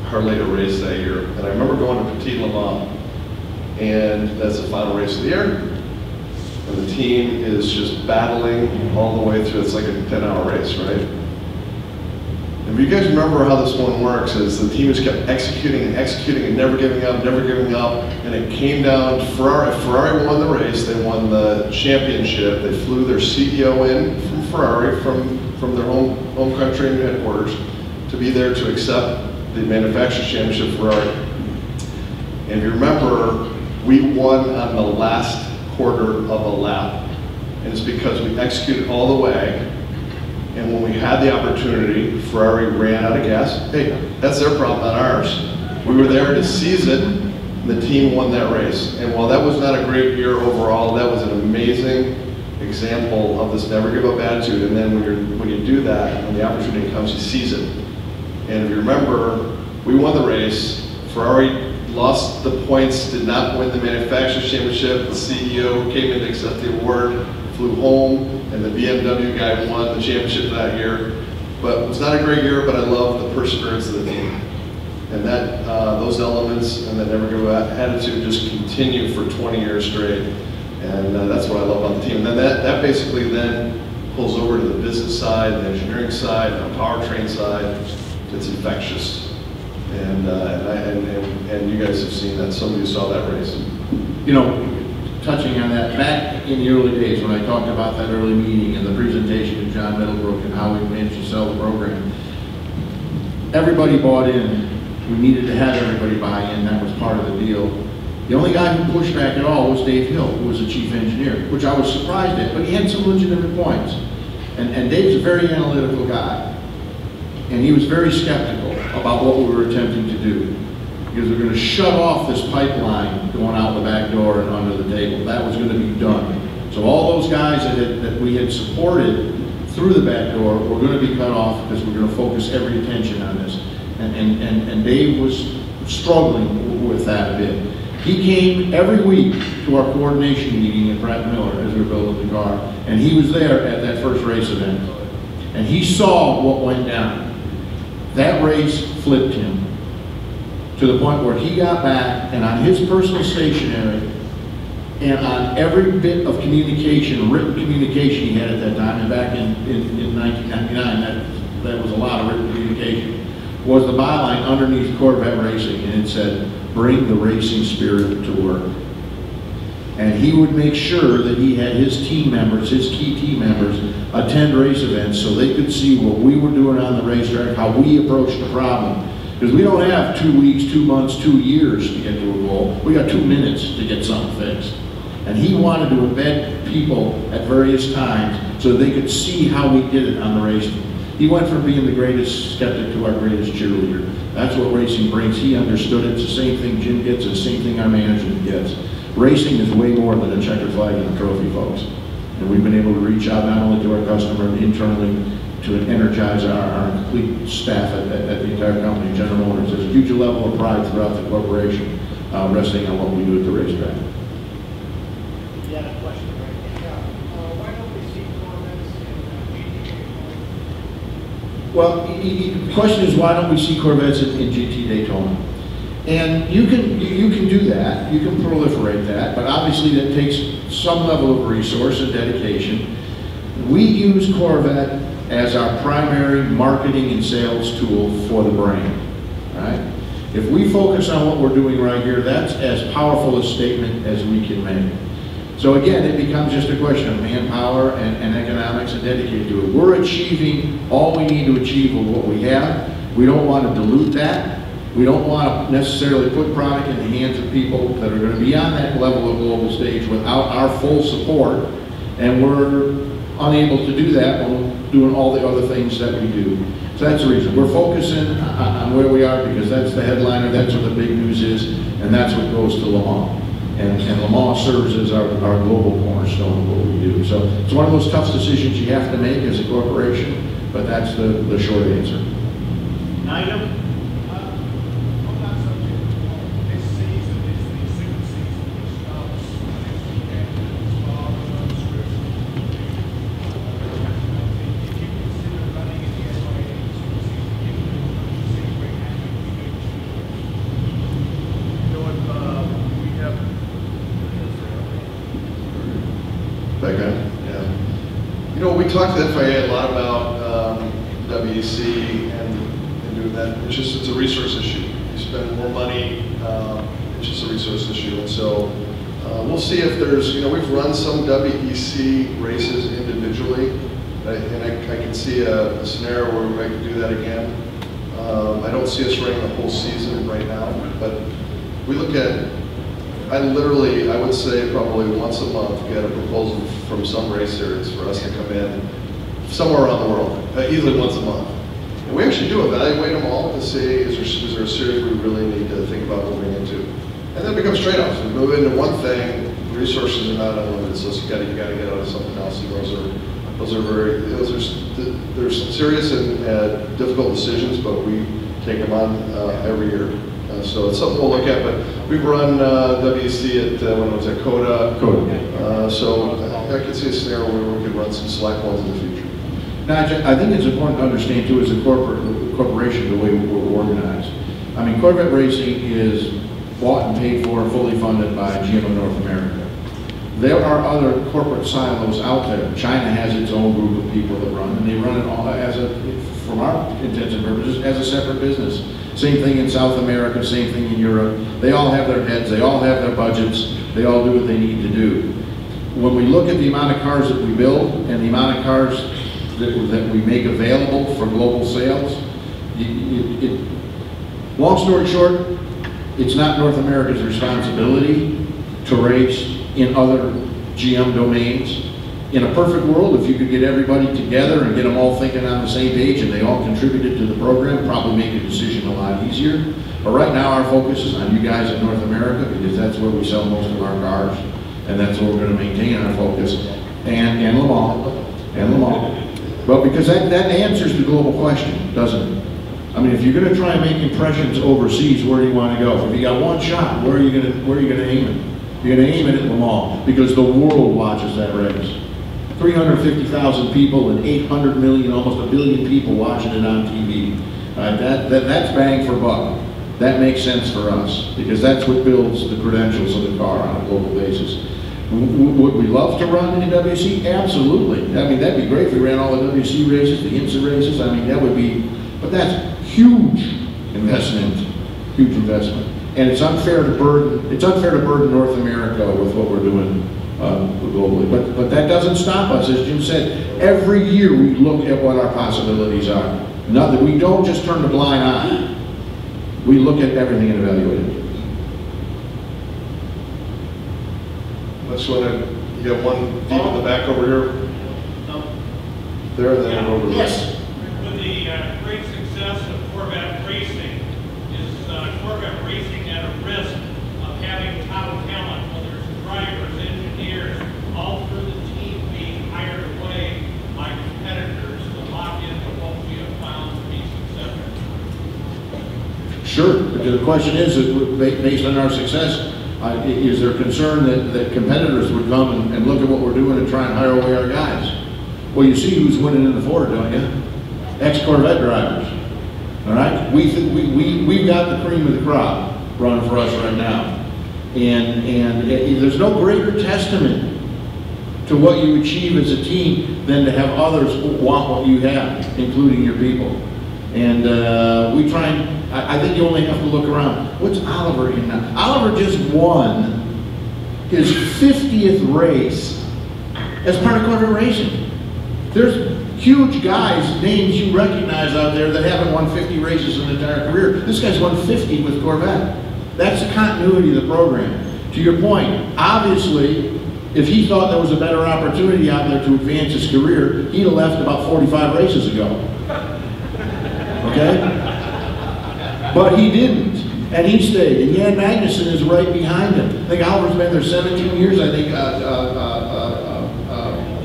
hardly a race that year. And I remember going to Petit Le Mans, and that's the final race of the year. And the team is just battling all the way through. It's like a 10-hour race, right? if you guys remember how this one works, is the team just kept executing and executing and never giving up, and it came down to Ferrari. Ferrari won the race, they won the championship, they flew their CEO in from Ferrari, from their home country and headquarters, to be there to accept the manufacturer's championship Ferrari. And if you remember, we won on the last quarter of a lap, and it's because we executed all the way. And when we had the opportunity, Ferrari ran out of gas. Hey, that's their problem, not ours. We were there to seize it, and the team won that race. And while that was not a great year overall, that was an amazing example of this never give up attitude. And then when you do that, when the opportunity comes, you seize it. And if you remember, we won the race. Ferrari lost the points, did not win the manufacturer's championship. The CEO came in to accept the award, flew home, and the BMW guy won the championship that year. But it was not a great year, but I love the perseverance of the team. And that, those elements and that never give up attitude just continue for 20 years straight. And that's what I love about the team. And then that basically then pulls over to the business side, the engineering side, the powertrain side. It's infectious. And you guys have seen that. Some of you saw that race. You know, touching on that, back in the early days when I talked about that early meeting and the presentation to John Middlebrook and how we managed to sell the program, everybody bought in. We needed to have everybody buy in. That was part of the deal. The only guy who pushed back at all was Dave Hill, who was the chief engineer, which I was surprised at, but he had some legitimate points. And Dave's a very analytical guy. And he was very skeptical about what we were attempting to do. Because we're going to shut off this pipeline going out the back door and under the table. That was going to be done. So all those guys that we had supported through the back door were going to be cut off because we're going to focus every attention on this. And Dave was struggling with that a bit. He came every week to our coordination meeting at Pratt Miller as we were building the car, and he was there at that first race event. And he saw what went down. That race flipped him to the point where he got back and on his personal stationery and on every bit of communication, written communication he had at that time, and back in 1999, that was a lot of written communication, was the byline underneath Corvette Racing, and it said, "Bring the racing spirit to work." And he would make sure that he had his team members, his key team members, attend race events so they could see what we were doing on the racetrack, how we approached the problem. Because we don't have 2 weeks, 2 months, 2 years to get to a goal. We got 2 minutes to get something fixed. And he wanted to embed people at various times so they could see how we did it on the race. He went from being the greatest skeptic to our greatest cheerleader. That's what racing brings. He understood it. It's the same thing Jim gets, it's the same thing our management gets. Racing is way more than a checkered flag and a trophy, folks. And we've been able to reach out not only to our customer and internally to energize our complete staff at the entire company, General Motors. There's a huge level of pride throughout the corporation resting on what we do at the racetrack. You had a question right there. Why don't we see Corvettes in GT? Well, the question is, why don't we see Corvettes in GT Daytona? And you can do that, you can proliferate that, but obviously that takes some level of resource and dedication. We use Corvette as our primary marketing and sales tool for the brand, right? If we focus on what we're doing right here, that's as powerful a statement as we can make. So again, it becomes just a question of manpower and economics and dedicated to it. We're achieving all we need to achieve with what we have. We don't want to dilute that. We don't want to necessarily put product in the hands of people that are going to be on that level of global stage without our full support, and we're unable to do that when we're doing all the other things that we do. So that's the reason. We're focusing on where we are because that's the headliner, that's what the big news is, and that's what goes to Le Mans. And Le Mans serves as our global cornerstone of what we do. So it's one of those tough decisions you have to make as a corporation, but that's the short answer. Nigel? You know, we talked to the FIA a lot about WEC, and it's a resource issue. You spend more money, it's just a resource issue. And so we'll see if there's, we've run some WEC races individually, and I can see a scenario where we might do that again. I don't see us running the whole season right now, but we look at, I would say probably once a month, get a proposal from some race series for us to come in somewhere around the world, easily once a month. And we actually do evaluate them all to see, is there a series we really need to think about moving into? And then it becomes trade-offs. We move into one thing, resources are not unlimited, so you got to get out of something else. And there's some serious and difficult decisions, but we take them on every year. So it's something we'll look at, but we've run WEC at, when it was at Coda. So I could see a scenario where we could run some select ones in the future. Now, I think it's important to understand too, as a corporation, the way we're organized. I mean, Corvette Racing is bought and paid for, fully funded by GM of North America. There are other corporate silos out there. China has its own group of people that run, and they run it all from our intents and purposes, as a separate business. Same thing in South America, same thing in Europe. They all have their heads, they all have their budgets, they all do what they need to do. When we look at the amount of cars that we build and the amount of cars that we make available for global sales, long story short, it's not North America's responsibility to race in other GM domains. In a perfect world, if you could get everybody together and get them all thinking on the same page and they all contributed to the program, probably make a decision a lot easier. But right now our focus is on you guys in North America, because that's where we sell most of our cars, and that's where we're going to maintain our focus, and Le Mans. But because that answers the global question, doesn't it? I mean, if you're going to try and make impressions overseas, where do you want to go? If you got one shot, where are you going to aim it? You're going to aim it at Le Mans, because the world watches that race. 350,000 people and 800 million, almost a billion people watching it on TV. That's bang for buck. That makes sense for us, because that's what builds the credentials of the car on a global basis. Would we love to run in WC? Absolutely. I mean, that'd be great if we ran all the WC races, the INSA races. I mean, that would be, but that's huge investment, huge investment. And it's unfair to burden North America with what we're doing globally. But that doesn't stop us, as Jim said. Every year we look at what our possibilities are. We don't just turn the blind eye. We look at everything and evaluate it. Let's you got one deep in the back over here? No. There, and then over there. Yes. With the great success of Corvette Racing, is Corvette Racing at a risk of having top talent, whether it's drivers, engineers, all through the team being hired away by competitors to lock into what we have found to be successful? Sure. The question is, based on our success, is there concern that competitors would come and look at what we're doing and try and hire away our guys? Well, you see who's winning in the Ford, don't you? Ex-Corvette drivers. All right? We've got the cream of the crop running for us right now. And there's no greater testament to what you achieve as a team than to have others want what you have, including your people. And we try and, I think you only have to look around. What's Oliver in now? Oliver just won his 50th race as part of Corvette Racing. There's huge guys, names you recognize out there that haven't won 50 races in their entire career. This guy's won 50 with Corvette. That's the continuity of the program. To your point, obviously, if he thought there was a better opportunity out there to advance his career, he'd have left about 45 races ago. Okay? But he didn't, and he stayed. And Jan Magnussen is right behind him. I think Oliver's been there 17 years. I think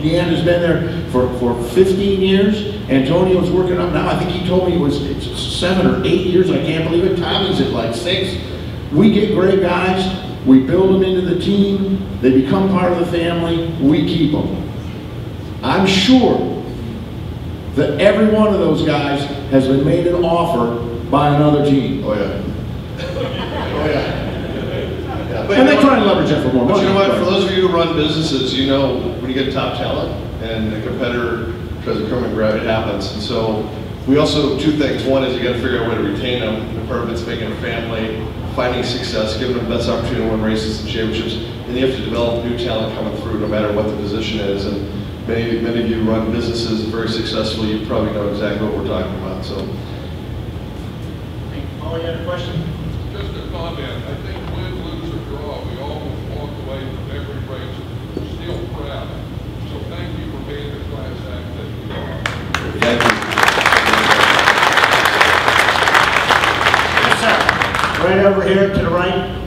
Jan has been there for 15 years. Antonio's working up now. I think he told me it's 7 or 8 years. I can't believe it. Tommy's at like 6. We get great guys. We build them into the team. They become part of the family. We keep them. I'm sure that every one of those guys has been made an offer by another team. Oh yeah. Oh yeah. And they try and leverage that for more money. But you know what, for those of you who run businesses, you know when you get top talent and a competitor tries to come and grab it, happens. And so We also, two things. One is you got to figure out a way to retain them. And part of it's making a family, finding success, giving them the best opportunity to win races and championships. And you have to develop new talent coming through no matter what the position is. And many of you run businesses very successfully. You probably know exactly what we're talking about. So, Paul, you had a question? Just a comment. I think win, lose, or draw, we almost walk away from every race still proud. So thank you for being the class act that you are. thank you. Yes, sir. Right over here to the right.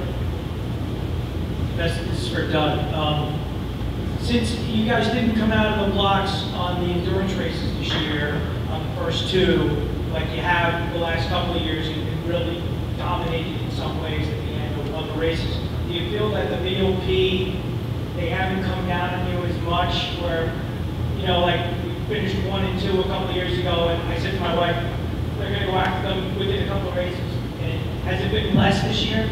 This is for Doug. Since you guys didn't come out of the blocks on the endurance races this year, on the first two, like you have the last couple of years, you've been really dominated in some ways at the end of the races. Do you feel that the VOP, they haven't come down on you as much, where, you know, like we finished 1 and 2 a couple of years ago, and I said to my wife, they're going to go after them within a couple of races. And has it been less this year?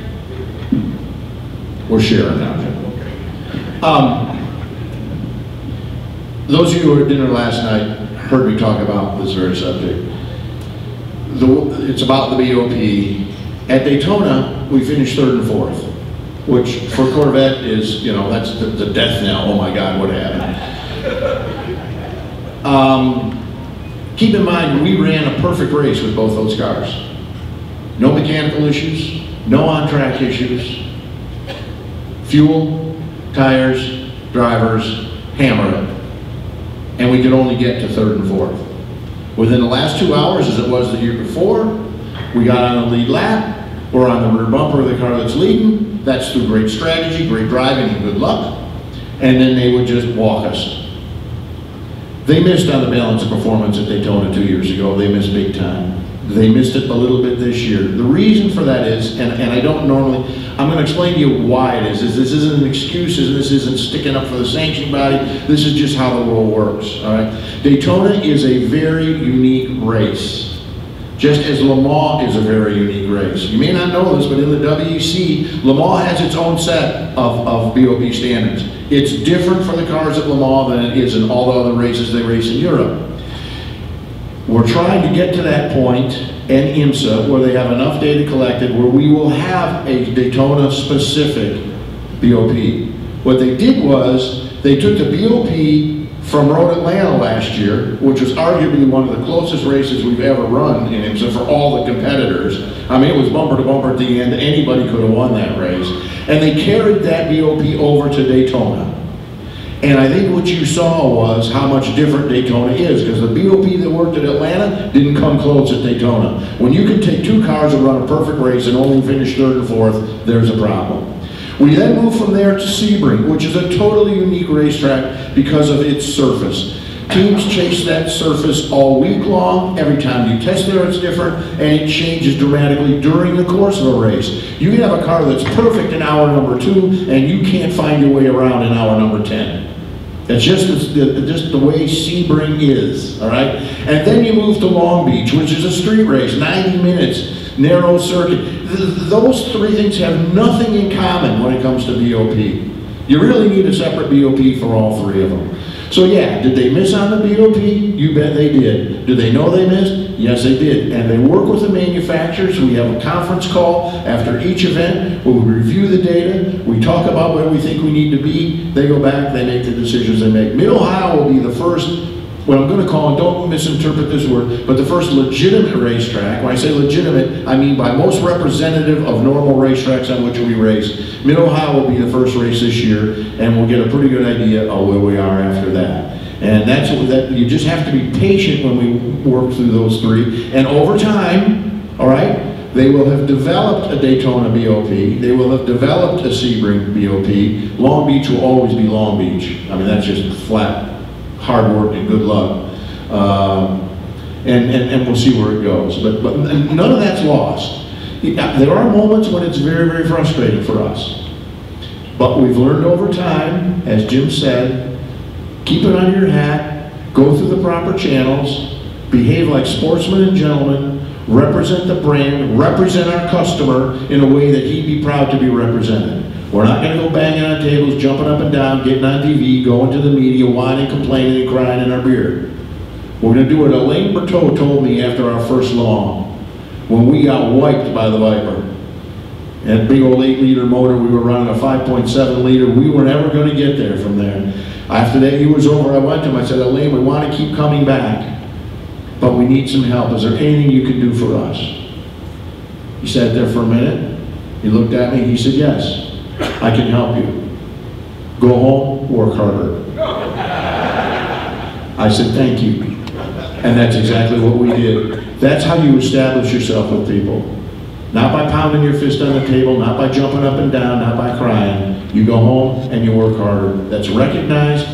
We're sharing now, Jim. Those of you who were at dinner last night heard me talk about this very subject. It's about the BOP. At Daytona, we finished 3rd and 4th, which for Corvette is, you know, that's the death knell. Oh my God, what happened? Keep in mind, we ran a perfect race with both those cars. No mechanical issues, no on-track issues. Fuel, tires, drivers, hammer it. And we could only get to 3rd and 4th. Within the last 2 hours, as it was the year before, we got on the lead lap, we're on the rear bumper of the car that's leading. That's through great strategy, great driving, and good luck. And then they would just walk us. They missed on the balance of performance at Daytona 2 years ago. They missed big time. They missed it a little bit this year. The reason for that is, and I don't normally, I'm going to explain to you why it is this isn't an excuse, this isn't sticking up for the sanctioning body, this is just how the world works, all right? Daytona is a very unique race, just as Le Mans is a very unique race. You may not know this, but in the WEC, Le Mans has its own set of BOP standards. It's different for the cars at Le Mans than it is in all the other races they race in Europe. We're trying to get to that point, and IMSA, where they have enough data collected where we will have a Daytona-specific BOP. What they did was, they took the BOP from Road Atlanta last year, which was arguably one of the closest races we've ever run in IMSA for all the competitors. I mean, it was bumper to bumper at the end. Anybody could have won that race. And they carried that BOP over to Daytona. And I think what you saw was how much different Daytona is, because the BOP that worked at Atlanta didn't come close at Daytona. When you can take 2 cars and run a perfect race and only finish 3rd and 4th, there's a problem. We then move from there to Sebring, which is a totally unique racetrack because of its surface. Teams chase that surface all week long. Every time you test there, it's different, and it changes dramatically during the course of a race. You can have a car that's perfect in hour number 2, and you can't find your way around in hour number 10. It's just the way Sebring is, all right? And then you move to Long Beach, which is a street race, 90 minutes, narrow circuit. Those 3 things have nothing in common when it comes to BOP. You really need a separate BOP for all 3 of them. So yeah, did they miss on the BOP? You bet they did. Do they know they missed? Yes, they did. And they work with the manufacturers. We have a conference call after each event where we review the data. We talk about where we think we need to be. They go back, they make the decisions they make. Mid-Ohio will be the first, what I'm going to call, and don't misinterpret this word, but the first legitimate racetrack. When I say legitimate, I mean by most representative of normal racetracks on which we race. Mid-Ohio will be the first race this year, and we'll get a pretty good idea of where we are after that. And that's that. You just have to be patient when we work through those 3. And over time, all right, they will have developed a Daytona BOP. They will have developed a Sebring BOP. Long Beach will always be Long Beach. I mean, that's just flat hard work and good luck. And we'll see where it goes. But none of that's lost. There are moments when it's very, very frustrating for us. But we've learned over time, as Jim said, keep it under your hat, go through the proper channels, behave like sportsmen and gentlemen, represent the brand, represent our customer in a way that he'd be proud to be represented. We're not going to go banging on tables, jumping up and down, getting on TV, going to the media, whining, complaining, and crying in our beer. We're going to do what Elaine Berteau told me after our first long, when we got wiped by the Viper. And big old 8-liter motor, we were running a 5.7 liter. We were never going to get there from there. After that year was over, I went to him, I said, Elaine, we want to keep coming back, but we need some help. Is there anything you can do for us? He sat there for a minute. He looked at me, he said, yes, I can help you. Go home, work harder. I said, thank you. And that's exactly what we did. That's how you establish yourself with people. Not by pounding your fist on the table, not by jumping up and down, not by crying. You go home and you work harder. That's recognized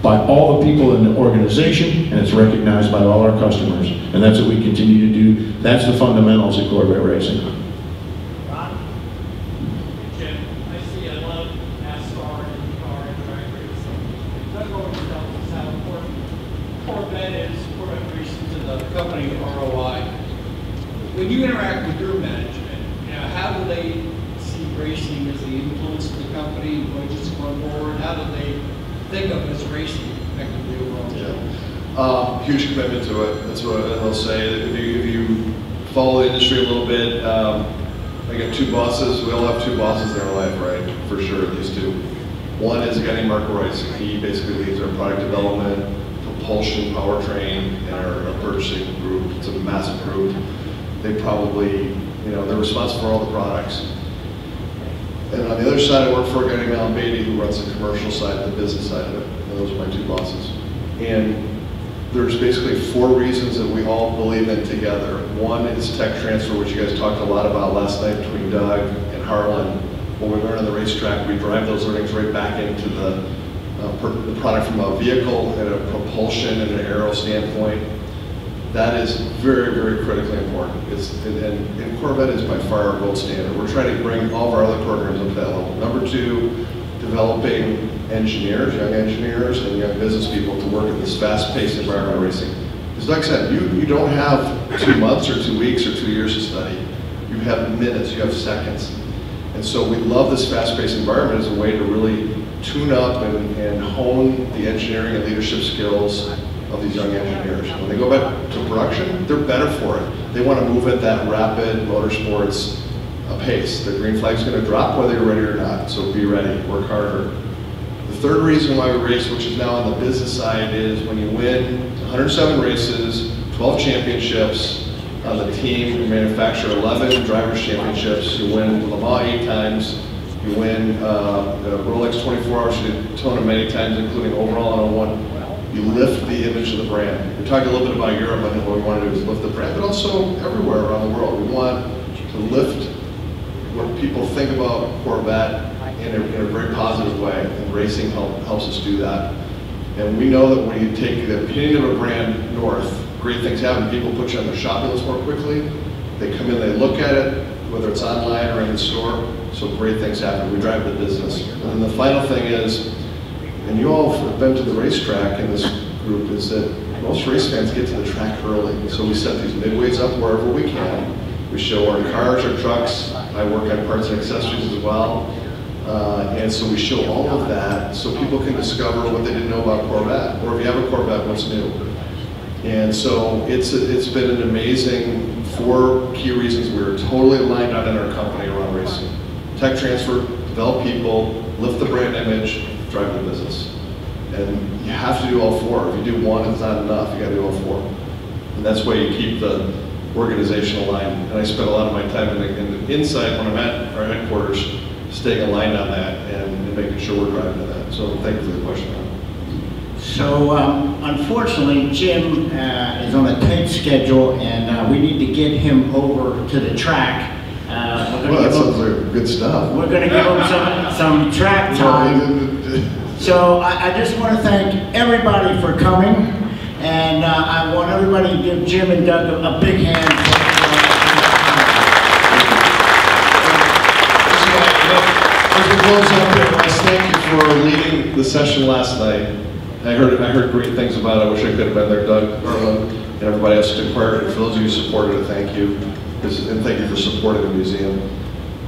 by all the people in the organization, and it's recognized by all our customers. And that's what we continue to do. That's the fundamentals of Corvette Racing. Ron? Jim, I see a lot of NASCAR and car and drag racing. Does go over tell us how important Corvette is, Corvette Racing to the company ROI. When you interact with your management, you know, how do they see racing as the influence of the company, budgets going forward? How do they think of as racing effectively overall? Yeah. Huge commitment to it. That's what I'll say. If you follow the industry a little bit, I got 2 bosses. We all have 2 bosses in our life, right? For sure, these 2. One is a guy named Mark Royce. He basically leads our product development, propulsion, powertrain, and our purchasing group. It's a massive group. They probably, you know, they're responsible for all the products. And on the other side, I work for a guy named Alan Beatty who runs the commercial side and the business side of it. And those are my 2 bosses. And there's basically 4 reasons that we all believe in together. One is tech transfer, which you guys talked a lot about last night between Doug and Harlan. When we learn on the racetrack, we drive those learnings right back into the product from a vehicle and a propulsion and an aero standpoint. That is very, very critically important. And Corvette is by far our gold standard. We're trying to bring all of our other programs up to that level. Number 2, developing engineers, young engineers, and young business people to work in this fast-paced environment of racing. As Doug said, you don't have 2 months or 2 weeks or 2 years to study. You have minutes, you have seconds. And so we love this fast-paced environment as a way to really tune up and hone the engineering and leadership skills of these young engineers. When they go back to production, they're better for it. They want to move at that rapid motorsports pace. The green flag's going to drop whether you're ready or not, so be ready, work harder. The 3rd reason why we race, which is now on the business side, is when you win 107 races, 12 championships on the team, you manufacture 11 drivers' championships, you win Le Mans 8 times, you win Rolex 24 Hours Daytona many times, including overall on 01. You lift the image of the brand. We talked a little bit about Europe. I think what we want to do is lift the brand, but also everywhere around the world. We want to lift what people think about Corvette in a very positive way, and racing helps us do that. And we know that when you take the opinion of a brand north, great things happen. People put you on their shopping list more quickly. They come in, they look at it, whether it's online or in the store, so great things happen. We drive the business. And then the final thing is, and you all have been to the racetrack in this group, is that most race fans get to the track early. So we set these midways up wherever we can. We show our cars, our trucks. I work on parts and accessories as well. And so we show all of that so people can discover what they didn't know about Corvette. Or if you have a Corvette, what's new. And so it's been an amazing 4 key reasons we're totally aligned on in our company around racing. Tech transfer, develop people, lift the brand image, drive the business. And you have to do all 4. If you do one, it's not enough. You got to do all 4. And that's why you keep the organization aligned. And I spent a lot of my time in the inside when I'm at our headquarters, staying aligned on that and making sure we're driving to that. So thank you for the question. So unfortunately, Jim is on a tight schedule, and we need to get him over to the track. Well, that sounds like good stuff. We're going to give him some track time. So I just want to thank everybody for coming, and I want everybody to give Jim and Doug a big hand. As we close up here, I thank you for leading the session last night. I heard great things about it. I wish I could have been there, Doug, Harlan, and everybody else who took part. And for those of you who supported it, thank you. And thank you for supporting the museum.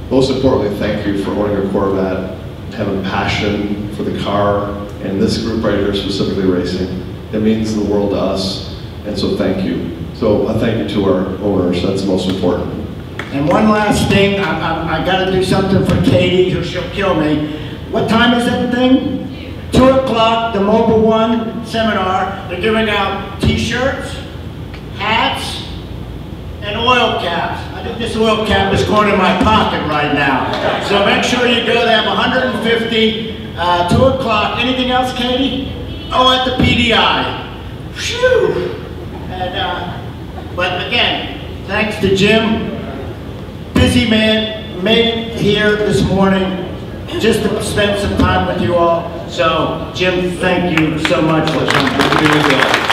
Most importantly, thank you for owning a Corvette, having passion for the car, and this group right here specifically racing. It means the world to us, and so thank you. So a thank you to our owners, that's the most important. And one last thing, I gotta do something for Katie, or she'll kill me. What time is that thing? 2 o'clock, the Mobile One seminar. They're giving out t-shirts, hats, and oil caps. I think this oil cap is going in my pocket right now. So make sure you go, they have 150, 2 o'clock. Anything else, Katie? Oh, at the PDI. Phew! And, but again, thanks to Jim. Busy man, made it here this morning just to spend some time with you all. So, Jim, thank you so much for coming.